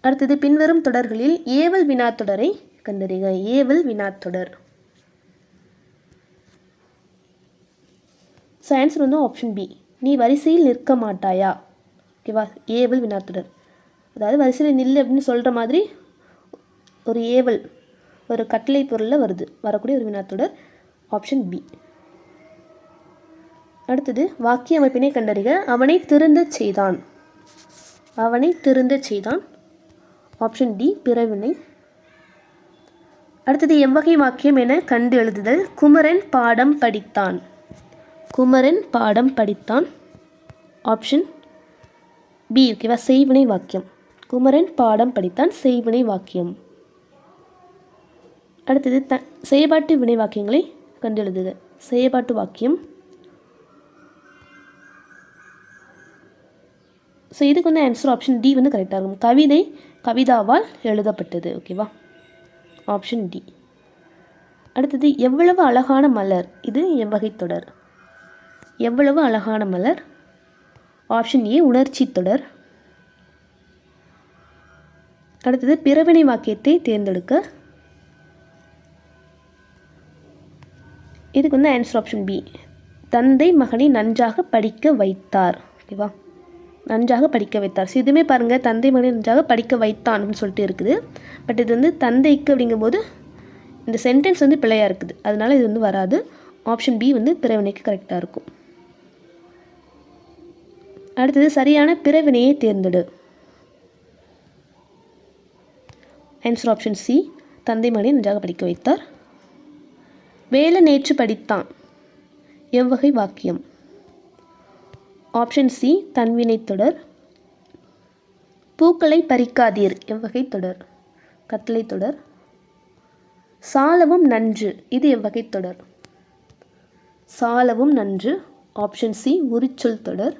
அடுத்தது பின்வரும் தொடர்களில் ஏவல் வினாத்தொடரை கண்டறிக. ஏவல் வினாத்தொடர். ஸோ ஆன்சர் வந்து ஆப்ஷன் பி நீ வரிசையில் நிற்க மாட்டாயா. ஓகேவா? ஏவல் வினாத்தொடர். அதாவது வரிசையில் நில்லு அப்படின்னு சொல்கிற மாதிரி ஒரு ஏவல் ஒரு கட்டளை பொருளில் வரக்கூடிய ஒரு வினாத்தொடர். Option B. அடுத்தது வாக்கிய அமைப்பினை கண்டறிக. அவனை திருந்தச் செய்தான். அவனை திருந்தச் செய்தான். ஆப்ஷன் டி பிறவினை. அடுத்தது எவ்வகை வாக்கியம் என கண்டு எழுதுதல். குமரன் பாடம் படித்தான். குமரன் பாடம் படித்தான். Option B. ஓகேவா? செய்வினை வாக்கியம். குமரன் பாடம் படித்தான் செய்வினை வாக்கியம். அடுத்தது செயற்பாட்டு வினை வாக்கியங்களை கண்டு எழுதுக. செயற்பாட்டு வாக்கியம். ஸோ இதுக்கு வந்து ஆன்சர் ஆப்ஷன் டி வந்து கரெக்டாக இருக்கும். கவிதை கவிதாவால் எழுதப்பட்டது. ஓகேவா? Option D. அடுத்தது எவ்வளவு அழகான மலர். இது எவ்வகை தொடர்? எவ்வளவு அழகான மலர். ஆப்ஷன் ஏ உணர்ச்சி தொடர். அடுத்தது பிறவினை வாக்கியத்தை தேர்ந்தெடுக்க. இதுக்கு வந்து ஆன்சர் ஆப்ஷன் பி தந்தை மகனை நன்றாக படிக்க வைத்தார். ஓகேவா? நன்றாக படிக்க வைத்தார். ஸோ இதுவுமே பாருங்கள் தந்தை மகனை நன்றாக படிக்க வைத்தான் அப்படின்னு சொல்லிட்டு இருக்குது. பட் இது வந்து தந்தைக்கு அப்படிங்கும்போது இந்த சென்டென்ஸ் வந்து பிழையாக இருக்குது. அதனால இது வந்து வராது. ஆப்ஷன் பி வந்து பிறவினைக்கு கரெக்டாக இருக்கும். அடுத்தது சரியான பிறவினையை தேர்ந்தெடு. ஆன்சர் ஆப்ஷன் சி தந்தை மகனை நன்றாக படிக்க வைத்தார். வேலை நேற்று படித்தான். எவ்வகை வாக்கியம்? ஆப்ஷன் சி தன்வினை தொடர். பூக்களை பறிக்காதீர். எவ்வகை தொடர்? கட்டளை தொடர். சாலவும் நன்று. இது எவ்வகை தொடர்? சாலவும் நன்று. ஆப்ஷன் சி உரிச்சொல் தொடர்.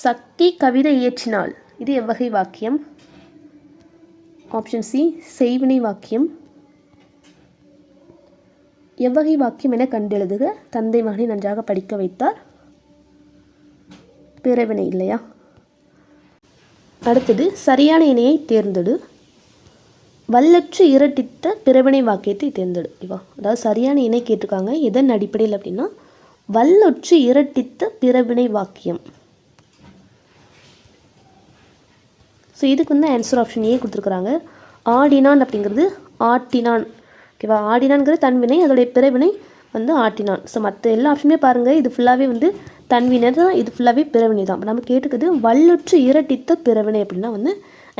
சக்தி கவிதை இயற்றினாள். இது எவ்வகை வாக்கியம்? ஆப்ஷன் சி செய்வினை வாக்கியம். எவ்வகை வாக்கியம் என கண்டெழுதுக. தந்தை மகனை நன்றாக படிக்க வைத்தார். பிறவினை இல்லையா? அடுத்தது சரியான இணையை தேர்ந்தெடு. வல்லற்று இரட்டித்த பிறவினை வாக்கியத்தை தேர்ந்தெடு. ஓகேவா? அதாவது சரியான இணை கேட்டிருக்காங்க. எதன் அடிப்படையில் அப்படின்னா வல்லொற்று இரட்டித்த பிறவினை வாக்கியம். ஸோ இதுக்கு வந்து ஆன்சர் ஆப்ஷன் ஏ கொடுத்துருக்குறாங்க. ஆடினான் அப்படிங்கிறது ஆட்டினான். ஓகேவா? ஆடினான்ங்கிறது தன்வினை. அதோடைய பிறவினை வந்து ஆட்டினான். ஸோ மற்ற எல்லா ஆப்ஷனுமே பாருங்கள் இது ஃபுல்லாகவே வந்து தன்வினை தான். இது ஃபுல்லாகவே பிறவினை தான். நம்ம கேட்டுக்குது வல்லொற்று இரட்டித்த பிறவினை அப்படின்னா வந்து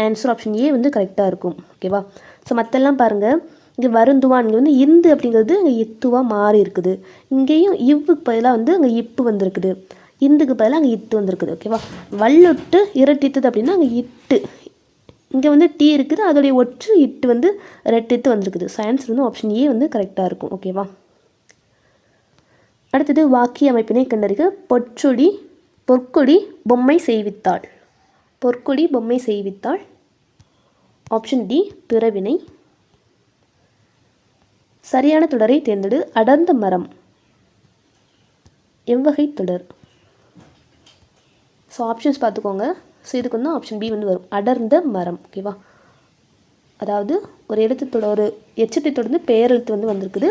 ஆன்சர் ஆப்ஷன் ஏ வந்து கரெக்டாக இருக்கும். ஓகேவா? ஸோ மற்றெல்லாம் பாருங்கள் இங்கே வருந்துவான். இங்கே வந்து இந்து அப்படிங்கிறது இங்கே இத்துவாக மாறி இருக்குது. இங்கேயும் இவ்வுக்கு பதிலாக வந்து அங்கே இப்பு வந்திருக்குது. இந்துக்கு பதிலாக அங்கே இத்து வந்திருக்குது. ஓகேவா? வல்லொட்டு இரட்டித்தது அப்படின்னா அங்கே இட்டு. இங்கே வந்து டீ இருக்குது. அதோடைய ஒற்று இட்டு வந்து ரெட்டித்து வந்திருக்குது. ஸோ ஆன்சர் வந்து ஆப்ஷன் ஏ வந்து கரெக்டாக இருக்கும். ஓகேவா? அடுத்தது வாக்கிய அமைப்பினை கண்டறிக. பொற்கொடி பொம்மை செய்வித்தாள். பொற்கொடி பொம்மை செய்வித்தாள். ஆப்ஷன் டி பிறவினை. சரியான தொடரை தேர்ந்தெடு. அடர்ந்த மரம் எவ்வகை தொடர்? ஸோ ஆப்ஷன்ஸ் பார்த்துக்கோங்க. ஸோ இதுக்கு வந்து ஆப்ஷன் பி வந்து வரும், அடர்ந்த மரம். ஓகேவா, அதாவது ஒரு எழுத்து ஒரு எச்சத்தை தொடர்ந்து பெயரெழுத்து வந்து வந்திருக்குது.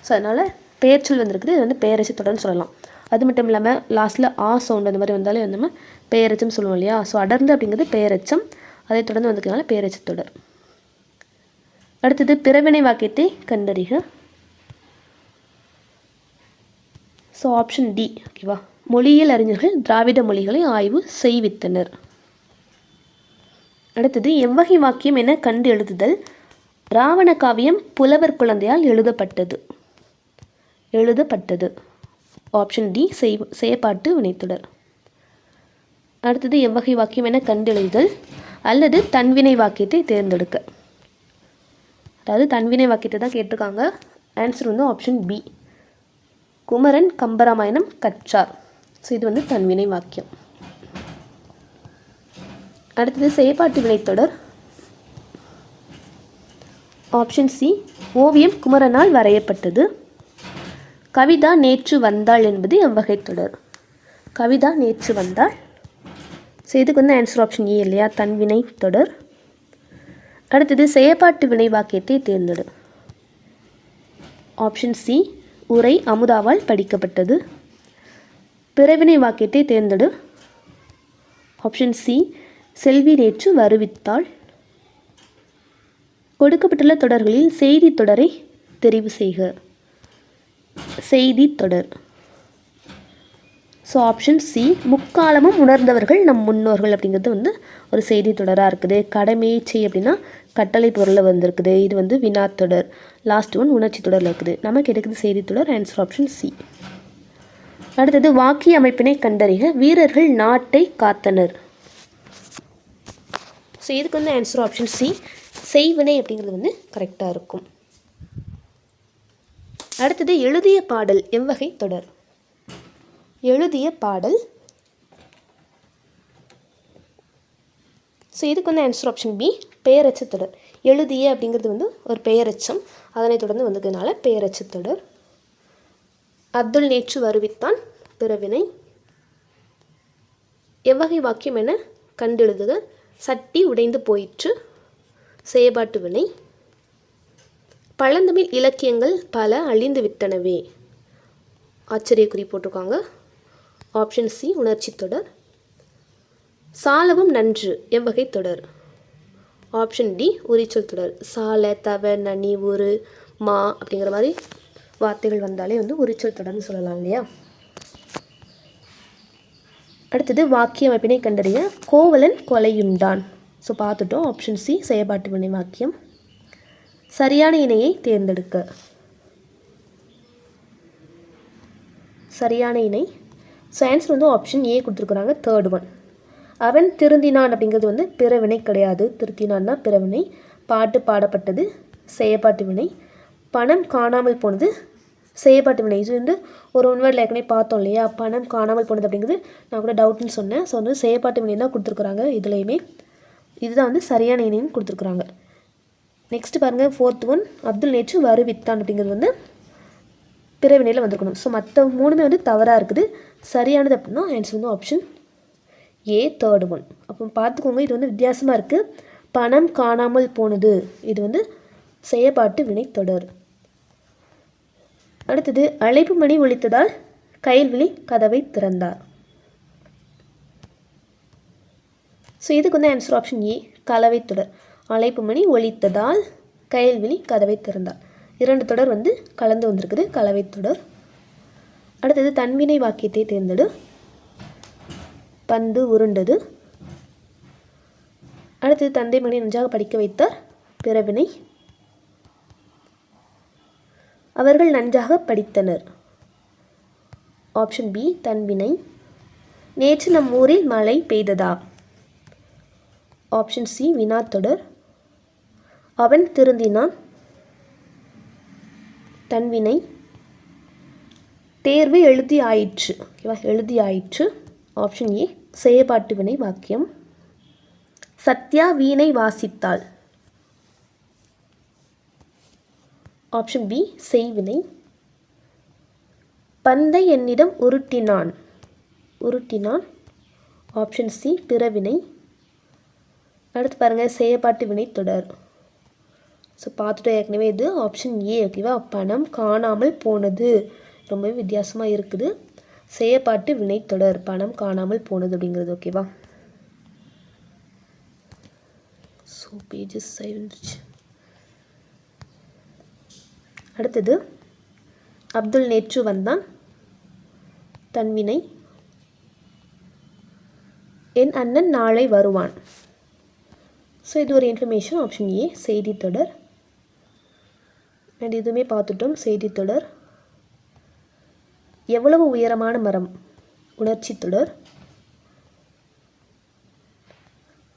ஸோ அதனால் பெயர்ச்சொல் வந்திருக்குது, இது வந்து பெயரெச்ச தொடர்னு சொல்லலாம். அது மட்டும் இல்லாமல் லாஸ்ட்டில் ஆ சவுண்ட் அந்த மாதிரி வந்தாலே வந்து நம்ம பெயரெச்சம் சொல்லுவோம் இல்லையா. ஸோ அடர்ந்து அப்படிங்கிறது பெயரெச்சம், அதை தொடர்ந்து வந்திருக்கிறதுனால பெயரெச்ச தொடர். அடுத்தது பிறவினை வாக்கியத்தை கண்டறிக. So option D. ஓகேவா, மொழியியல் அறிஞர்கள் திராவிட மொழிகளை ஆய்வு செய்வித்தனர். அடுத்தது எவ்வகை வாக்கியம் என கண்டு எழுதுதல். ராவண காவியம் புலவர் குழந்தையால் எழுதப்பட்டது. ஆப்ஷன் டி செயப்பாட்டு வினைத்தொடர். அடுத்தது எவ்வகை வாக்கியம் என கண்டு எழுதுதல் அல்லது தன்வினை வாக்கியத்தை தேர்ந்தெடுக்க. அதாவது தன்வினை வாக்கியத்தை தான் கேட்டிருக்காங்க. ஆன்சர் வந்து ஆப்ஷன் பி, குமரன் கம்பராமாயணம் கற்றார். ஸோ இது வந்து தன்வினை வாக்கியம். அடுத்தது செயற்பாட்டு வினைத்தொடர். ஆப்ஷன் சி, ஓவியம் குமரனால் வரையப்பட்டது. கவிதா நேற்று வந்தாள் என்பது எவ்வகை தொடர்? கவிதா நேற்று வந்தாள். ஸோ இதுக்கு வந்து ஆன்சர் ஆப்ஷன் ஏ இல்லையா, தன்வினை தொடர். அடுத்தது செயற்பாட்டு வினை வாக்கியத்தை தேர்ந்தெடு. ஆப்ஷன் சி, உரை அமுதாவால் படிக்கப்பட்டது. பிறவினை வாக்கியத்தை தேர்ந்தெடு. ஆப்ஷன் சி, செல்வி நேற்று வருவித்தாள். கொடுக்கப்பட்டுள்ள தொடர்களில் செய்தி தொடரை தெரிவு செய்க. செய்தி தொடர். ஸோ ஆப்ஷன் சி, முக்காலமும் உணர்ந்தவர்கள் நம் முன்னோர்கள் அப்படிங்கிறது வந்து ஒரு செய்தி தொடராக இருக்குது. கடமையை செய் அப்படின்னா கட்டளை பொருளில் வந்திருக்குது. இது வந்து வினாத்தொடர். லாஸ்ட் ஒன் உணர்ச்சி தொடரில் இருக்குது. நமக்கு எடுக்குது செய்தி தொடர். Answer option C. அடுத்தது வாக்கிய அமைப்பினை கண்டறிக. வீரர்கள் நாட்டை காத்தனர். ஸோ இதுக்கு வந்து ஆன்சர் ஆப்ஷன் சி, செய்வினை அப்படிங்கிறது வந்து கரெக்டாக இருக்கும். அடுத்தது எழுதிய பாடல் எவ்வகை தொடர்? எழுதிய பாடல். ஸோ இதுக்கு வந்து ஆன்சர் ஆப்ஷன் பி, பெயரெச்ச தொடர். எழுதிய அப்படிங்கிறது வந்து ஒரு பெயரெச்சம், அதனை தொடர்ந்து வந்ததுனால பெயரெச்ச தொடர். அப்துல் நேற்று வருவித்தான் பிறவினை. எவ்வகை வாக்கியம் என கண்டெழுதுக. சட்டி உடைந்து போயிற்று செயற்பாட்டு வினை. பழந்தமிழ் இலக்கியங்கள் பல அழிந்து விட்டனவே. ஆச்சரியக்குறி போட்டிருக்காங்க. ஆப்ஷன் சி, உணர்ச்சி தொடர். சாலவும் நன்று எவ்வகை தொடர்? ஆப்ஷன் டி, உரிச்சொல் தொடர். சால, தவ, நனி, ஒரு, மா அப்படிங்கிற மாதிரி வார்த்தைகள் வந்தாலே வந்து உரிச்சொல் தொடர்னு சொல்லலாம் இல்லையா. அடுத்தது வாக்கிய அமைப்பினை கண்டறிய. கோவலன் கொலையுண்டான். ஸோ பார்த்துட்டோம். ஆப்ஷன் சி, செயற்பாட்டு வினை வாக்கியம். சரியான இணையை தேர்ந்தெடுக்க. சரியான இணை. ஸோ ஆன்சர் வந்து ஆப்ஷன் ஏ கொடுத்துருக்குறாங்க, தேர்ட் ஒன். அவன் திருந்தினான் அப்படிங்கிறது வந்து பிறவினை கிடையாது. திருத்தினான்னா பிறவினை. பாட்டு பாடப்பட்டது செயற்பாட்டு வினை. பணம் காணாமல் போனது செயற்பாட்டு வினை. இது வந்து ஒரு ஒன்வேர்டில் ஏற்கனவே பார்த்தோம் இல்லையா. பணம் காணாமல் போனது அப்படிங்கிறது நான் கூட டவுட்னு சொன்னேன். ஸோ வந்து செயற்பாட்டு வினை தான் கொடுத்துருக்குறாங்க இதுலேயுமே. இதுதான் வந்து சரியான இணைன்னு கொடுத்துருக்குறாங்க. நெக்ஸ்ட் பாருங்கள், ஃபோர்த் ஒன், அப்துல் நேற்று வருவித்தான் அப்படிங்கிறது வந்து பிறவினையில் வந்திருக்கணும். ஸோ மற்ற மூணுமே வந்து தவறாக இருக்குது. சரியானது அப்படின்னா ஆன்சர் வந்து ஆப்ஷன் ஏ, தேர்ட் ஒன். அப்போ பார்த்துக்கோங்க, இது வந்து வித்தியாசமாக இருக்குது. பணம் காணாமல் போனது இது வந்து செயற்பாட்டு வினை தொடர். அடுத்தது அழைப்பு மணி ஒலித்ததால் கயல்விழி கதவை திறந்தார். ஸோ இதுக்கு வந்து ஆன்சர் ஆப்ஷன் ஏ, கலவை தொடர். அழைப்பு மணி ஒலித்ததால் கயல்விழி கதவை திறந்தார். இரண்டு தொடர் வந்து கலந்து வந்திருக்குது, கலவை தொடர். அடுத்தது தன்வினை வாக்கியத்தை தேர்ந்தெடு. பந்து உருண்டது. அடுத்தது தந்தை மகனை நன்றாக படிக்க வைத்தார் பிறவினை. அவர்கள் நன்றாக படித்தனர். ஆப்ஷன் பி, தன்வினை. நேற்று நம் ஊரில் மழை பெய்ததா. Option C, வினாத்தொடர். அவன் திருந்தினான் தன்வினை. தேர்வு எழுதி ஆயிற்று. ஓகேவா, எழுதி ஆயிற்று. ஆப்ஷன் ஏ, செயற்பாட்டு வினை வாக்கியம். சத்யா வீணை வாசித்தாள். ஆப்ஷன் பி செய்வினை. பந்தை என்னிடம் உருட்டினான். உருட்டினான். ஆப்ஷன் சி பிறவினை. அடுத்து பாருங்கள் செயற்பாட்டு வினை தொடர். ஸோ பார்த்துட்டு ஏற்கனவே இது ஆப்ஷன் ஏ ஓகேவா. பணம் காணாமல் போனது ரொம்பவே வித்தியாசமாக இருக்குது. செயற்பாட்டு வினை தொடர் பணம் காணாமல் போனது அப்படிங்கிறது ஓகேவா. ஸோ பேஜஸ் ஆயிடுச்சு. அடுத்தது அப்துல் நேற்று வந்தான். தன்வினை. என் அண்ணன் நாளை வருவான். ஸோ இது ஒரு இன்ஃபர்மேஷன். ஆப்ஷன் ஏ செய்தி தொடர். அண்ட் இதுவுமே பார்த்துட்டோம் செய்தி தொடர். எவ்வளவு உயரமான மரம் உணர்ச்சி தொடர்.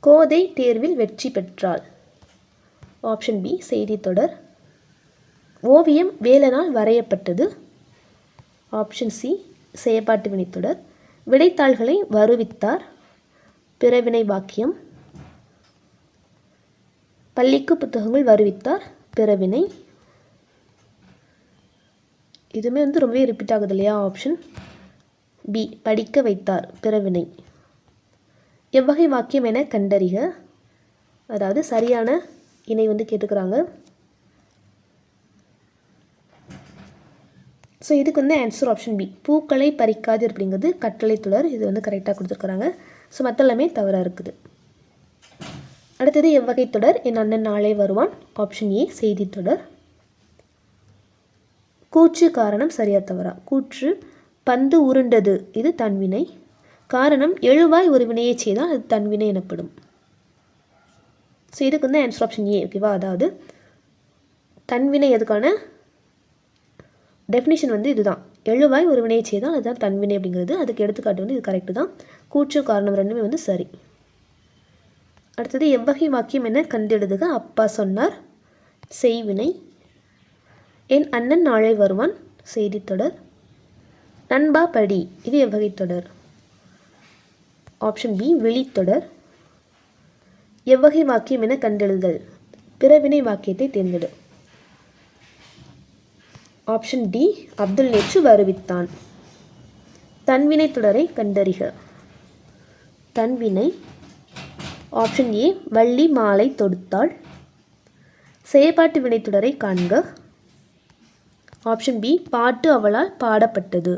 கோதை தேர்வில் வெற்றி பெற்றாள். ஆப்ஷன் பி செய்தி தொடர். ஓவியம் வேலனால் வரையப்பட்டது. ஆப்ஷன் சி செயற்பாட்டு வினைத்தொடர். விடைத்தாள்களை வருவித்தார். பிறவினை வாக்கியம். பள்ளிக்கு புத்தகங்கள் வருவித்தார். பிறவினை. இதுவுமே ரொம்பவே ரிப்பீட் ஆகுது இல்லையா. ஆப்ஷன் பி படிக்க வைத்தார். பிறவினை. எவ்வகை வாக்கியம் என கண்டறிக. அதாவது சரியான இணை கேட்டுக்கிறாங்க. ஸோ இதுக்கு ஆன்சர் ஆப்ஷன் பி பூக்களை பறிக்காது அப்படிங்கிறது கட்டளை தொடர். இது கரெக்டாக கொடுத்துருக்குறாங்க. ஸோ மற்ற எல்லாமே தவறாக இருக்குது. அடுத்தது எவ்வகை தொடர். என் அண்ணன் நாளை வருவான். ஆப்ஷன் ஏ செய்தி தொடர். கூற்று காரணம் சரியா தவறா. கூற்று பந்து உருண்டது இது தன்வினை. காரணம் எழுவாய் ஒரு வினையை செய்தால் அது தன்வினை எனப்படும். ஸோ இதுக்கு ஆன்சர் ஆப்ஷன் ஏ ஓகேவா. அதாவது தன்வினை எதுக்கான டெஃபினிஷன் இதுதான். எழுவாய் ஒரு வினையை செய்தால் அதுதான் தன்வினை அப்படிங்கிறது. அதுக்கு எடுத்துக்காட்டு இது கரெக்டு தான். கூற்று காரணம் ரெண்டுமே சரி. அடுத்தது எவ்வகை வாக்கியம் என கண்டெடுதுக. அப்பா சொன்னார். செய்வினை. என் அண்ணன் நாளை வருவான். செய்தி தொடர். நண்பா படி இது எவ்வகை தொடர். ஆப்ஷன் பி விழித்தொடர். எவ்வகை வாக்கியம் என கண்டெழுதல். பிறவினை வாக்கியத்தை தேர்ந்தெடு. ஆப்ஷன் டி அப்துல் நேற்று வருவித்தான். தன்வினை தொடரை கண்டறிக. தன்வினை. ஆப்ஷன் ஏ வள்ளி மாலை தொடுத்தாள். செயற்பாட்டு வினைத்தொடரை காண்க. ஆப்ஷன் பி பாட்டு அவளால் பாடப்பட்டது.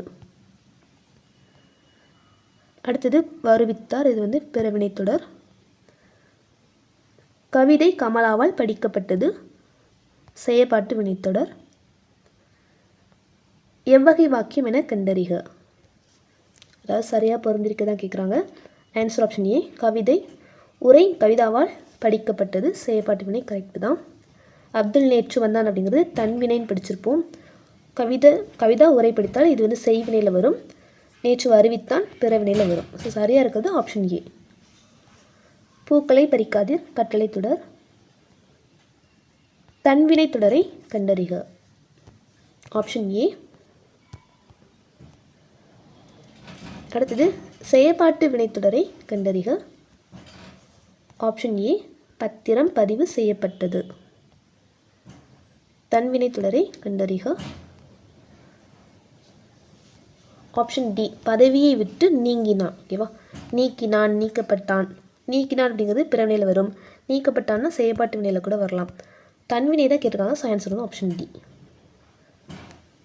அடுத்தது வருவித்தார். இது பிறவினைத்தொடர். கவிதை கமலாவால் படிக்கப்பட்டது. செயற்பாட்டு வினைத்தொடர். எவ்வகை வாக்கியம் என கண்டறிக. அதாவது சரியாக பொருந்திருக்க தான் கேட்குறாங்க. ஆன்சர் ஆப்ஷன் ஏ கவிதை. உரை கவிதாவால் படிக்கப்பட்டது. செயற்பாட்டு வினை கரெக்டு தான். அப்துல் நேற்று வந்தான் அப்படிங்கிறது தன்வினைன்னு படிச்சிருப்போம். கவிதா உரை படித்தால் இது செய்வினையில் வரும். நேற்று அறிவித்தான் பிறவினையில் வரும். ஸோ சரியாக இருக்கிறது ஆப்ஷன் ஏ. பூக்களை பறிக்காது கட்டளை தொடர். தன்வினை தொடரை கண்டறிக. Option A. அடுத்தது செயற்பாட்டு வினைத்தொடரை கண்டறிக. ஆப்ஷன் ஏ பத்திரம் பதிவு செய்யப்பட்டது. தன்வினை தொடரை கண்டறிக. ஆப்ஷன் டி பதவியை விட்டு நீங்கினான். ஓகேவா. நீக்கினான் நீக்கப்பட்டான். நீக்கினான் அப்படிங்கிறது பிறவினையில் வரும். நீக்கப்பட்டான்னா செயற்பாட்டு வினையில் கூட வரலாம். தன்வினை தான் கேட்டிருக்காங்க. So answer option D.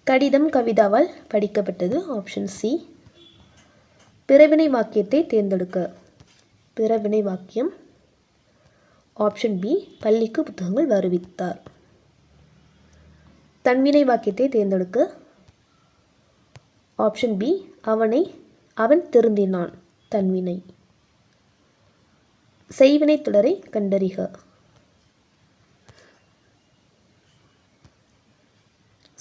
கடிதம் கவிதாவால் படிக்கப்பட்டது. Option C. பிறவினை வாக்கியத்தை தேர்ந்தெடுக்க. பிறவினை வாக்கியம். ஆப்ஷன் பி பள்ளிக்கு புத்தகங்கள் வருவித்தார். தன்வினை வாக்கியத்தை தேர்ந்தெடுக்க. ஆப்ஷன் பி அவன் திருந்தினான். தன்வினை. செய்வினை தொடரை கண்டறிக.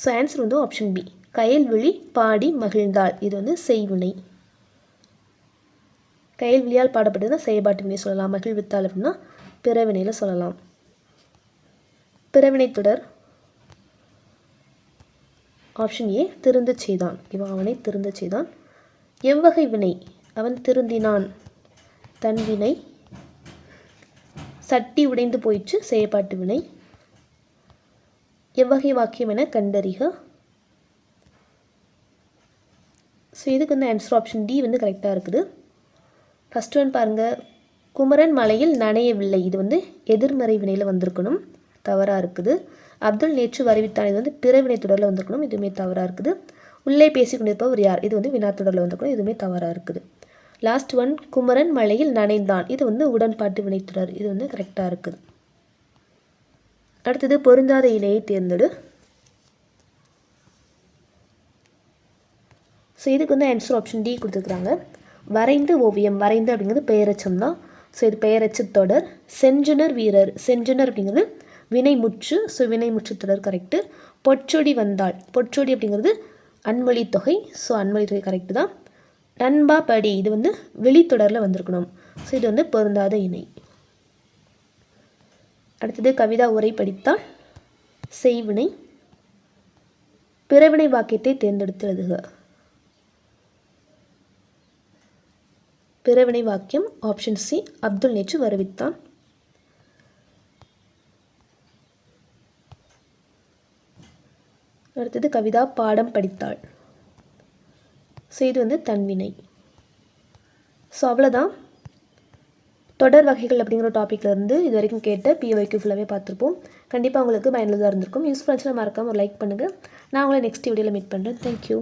So answer option B Kayalvizhi பாடி மகிழ்ந்தாள். இது செய்வினை. கயல்விழியால் பாடப்பட்டதுன்னா செயற்பாட்டு வினை சொல்லலாம். மகிழ்வித்தாள் அப்படின்னா பிறவினையில் சொல்லலாம். பிறவினை தொடர். ஆப்ஷன் ஏ திருந்த செய்தான். அவனை திருந்த செய்தான். எவ்வகை வினை. அவன் திருந்தினான். தன்வினை. சட்டி உடைந்து போயிடுச்சு செயற்பாட்டு வினை. எவ்வகை வாக்கியம் என கண்டறிக. ஸோ இதுக்கு வந்து ஆன்சர் ஆப்ஷன் டி வந்து கரெக்டாக இருக்குது. ஃபஸ்ட் ஒன் பாருங்கள், குமரன் மலையில் நனையவில்லை. இது வந்து எதிர்மறை வினையில் வந்திருக்கணும், தவறாக இருக்குது. அப்துல் நேற்று வருவித்தான். இது வந்து பிறவினை தொடரில் வந்திருக்கணும், இதுவுமே தவறாக இருக்குது. உள்ளே பேசி கொண்டிருப்பவர் யார்? இது வந்து வினாத்தொடரில் வந்திருக்கணும், இதுவுமே தவறாக இருக்குது. லாஸ்ட் ஒன், குமரன் மலையில் நனைந்தான். இது வந்து உடன்பாட்டு வினைத்தொடர், இது வந்து கரெக்டாக இருக்குது. அடுத்தது பொருந்தாத இணையை தேர்ந்தெடு. ஸோ இதுக்கு வந்து ஆன்சர் ஆப்ஷன் டி கொடுத்துருக்குறாங்க. வரைந்து ஓவியம், வரைந்து அப்படிங்கிறது பெயரச்சம் தான். ஸோ இது பெயரச்சு தொடர். செஞ்சனர் வீரர், செஞ்சனர் அப்படிங்கிறது வினைமுற்று. ஸோ வினைமுற்று தொடர் கரெக்டு. பொற்சொடி வந்தாள், பொற்சொடி அப்படிங்கிறது அன்மொழி தொகை. ஸோ அன்மொழி தொகை கரெக்டு தான். நண்பா படி, இது வந்து வெளித்தொடரில் வந்திருக்கணும். ஸோ இது வந்து பொருந்தாத இணை. அடுத்தது கவிதா உரை படித்தால் செய்வினை. பிறவினை வாக்கியத்தை தேர்ந்தெடுத்து எழுதுக. பிறவினை வாக்கியம் ஆப்ஷன் சி, அப்துல் நேற்று வருவித்தான். அடுத்தது கவிதா பாடம் படித்தாள். ஸோ இது வந்து தன்வினை. ஸோ அவ்வளோதான். தொடர் வகைகள் அப்படிங்கிற டாப்பிக்கில் இருந்து இது வரைக்கும் கேட்ட பிஓக்கு ஃபுல்லாகவே பார்த்துருப்போம். கண்டிப்பாக உங்களுக்கு பயனுள்ளதாக இருந்திருக்கும். யூஸ்ஃபுல்லாக மறக்காமல் ஒரு லைக் பண்ணுங்கள். நான் உங்களை நெக்ஸ்ட் வீடியோவில் மீட் பண்ணுறேன். தேங்க்யூ.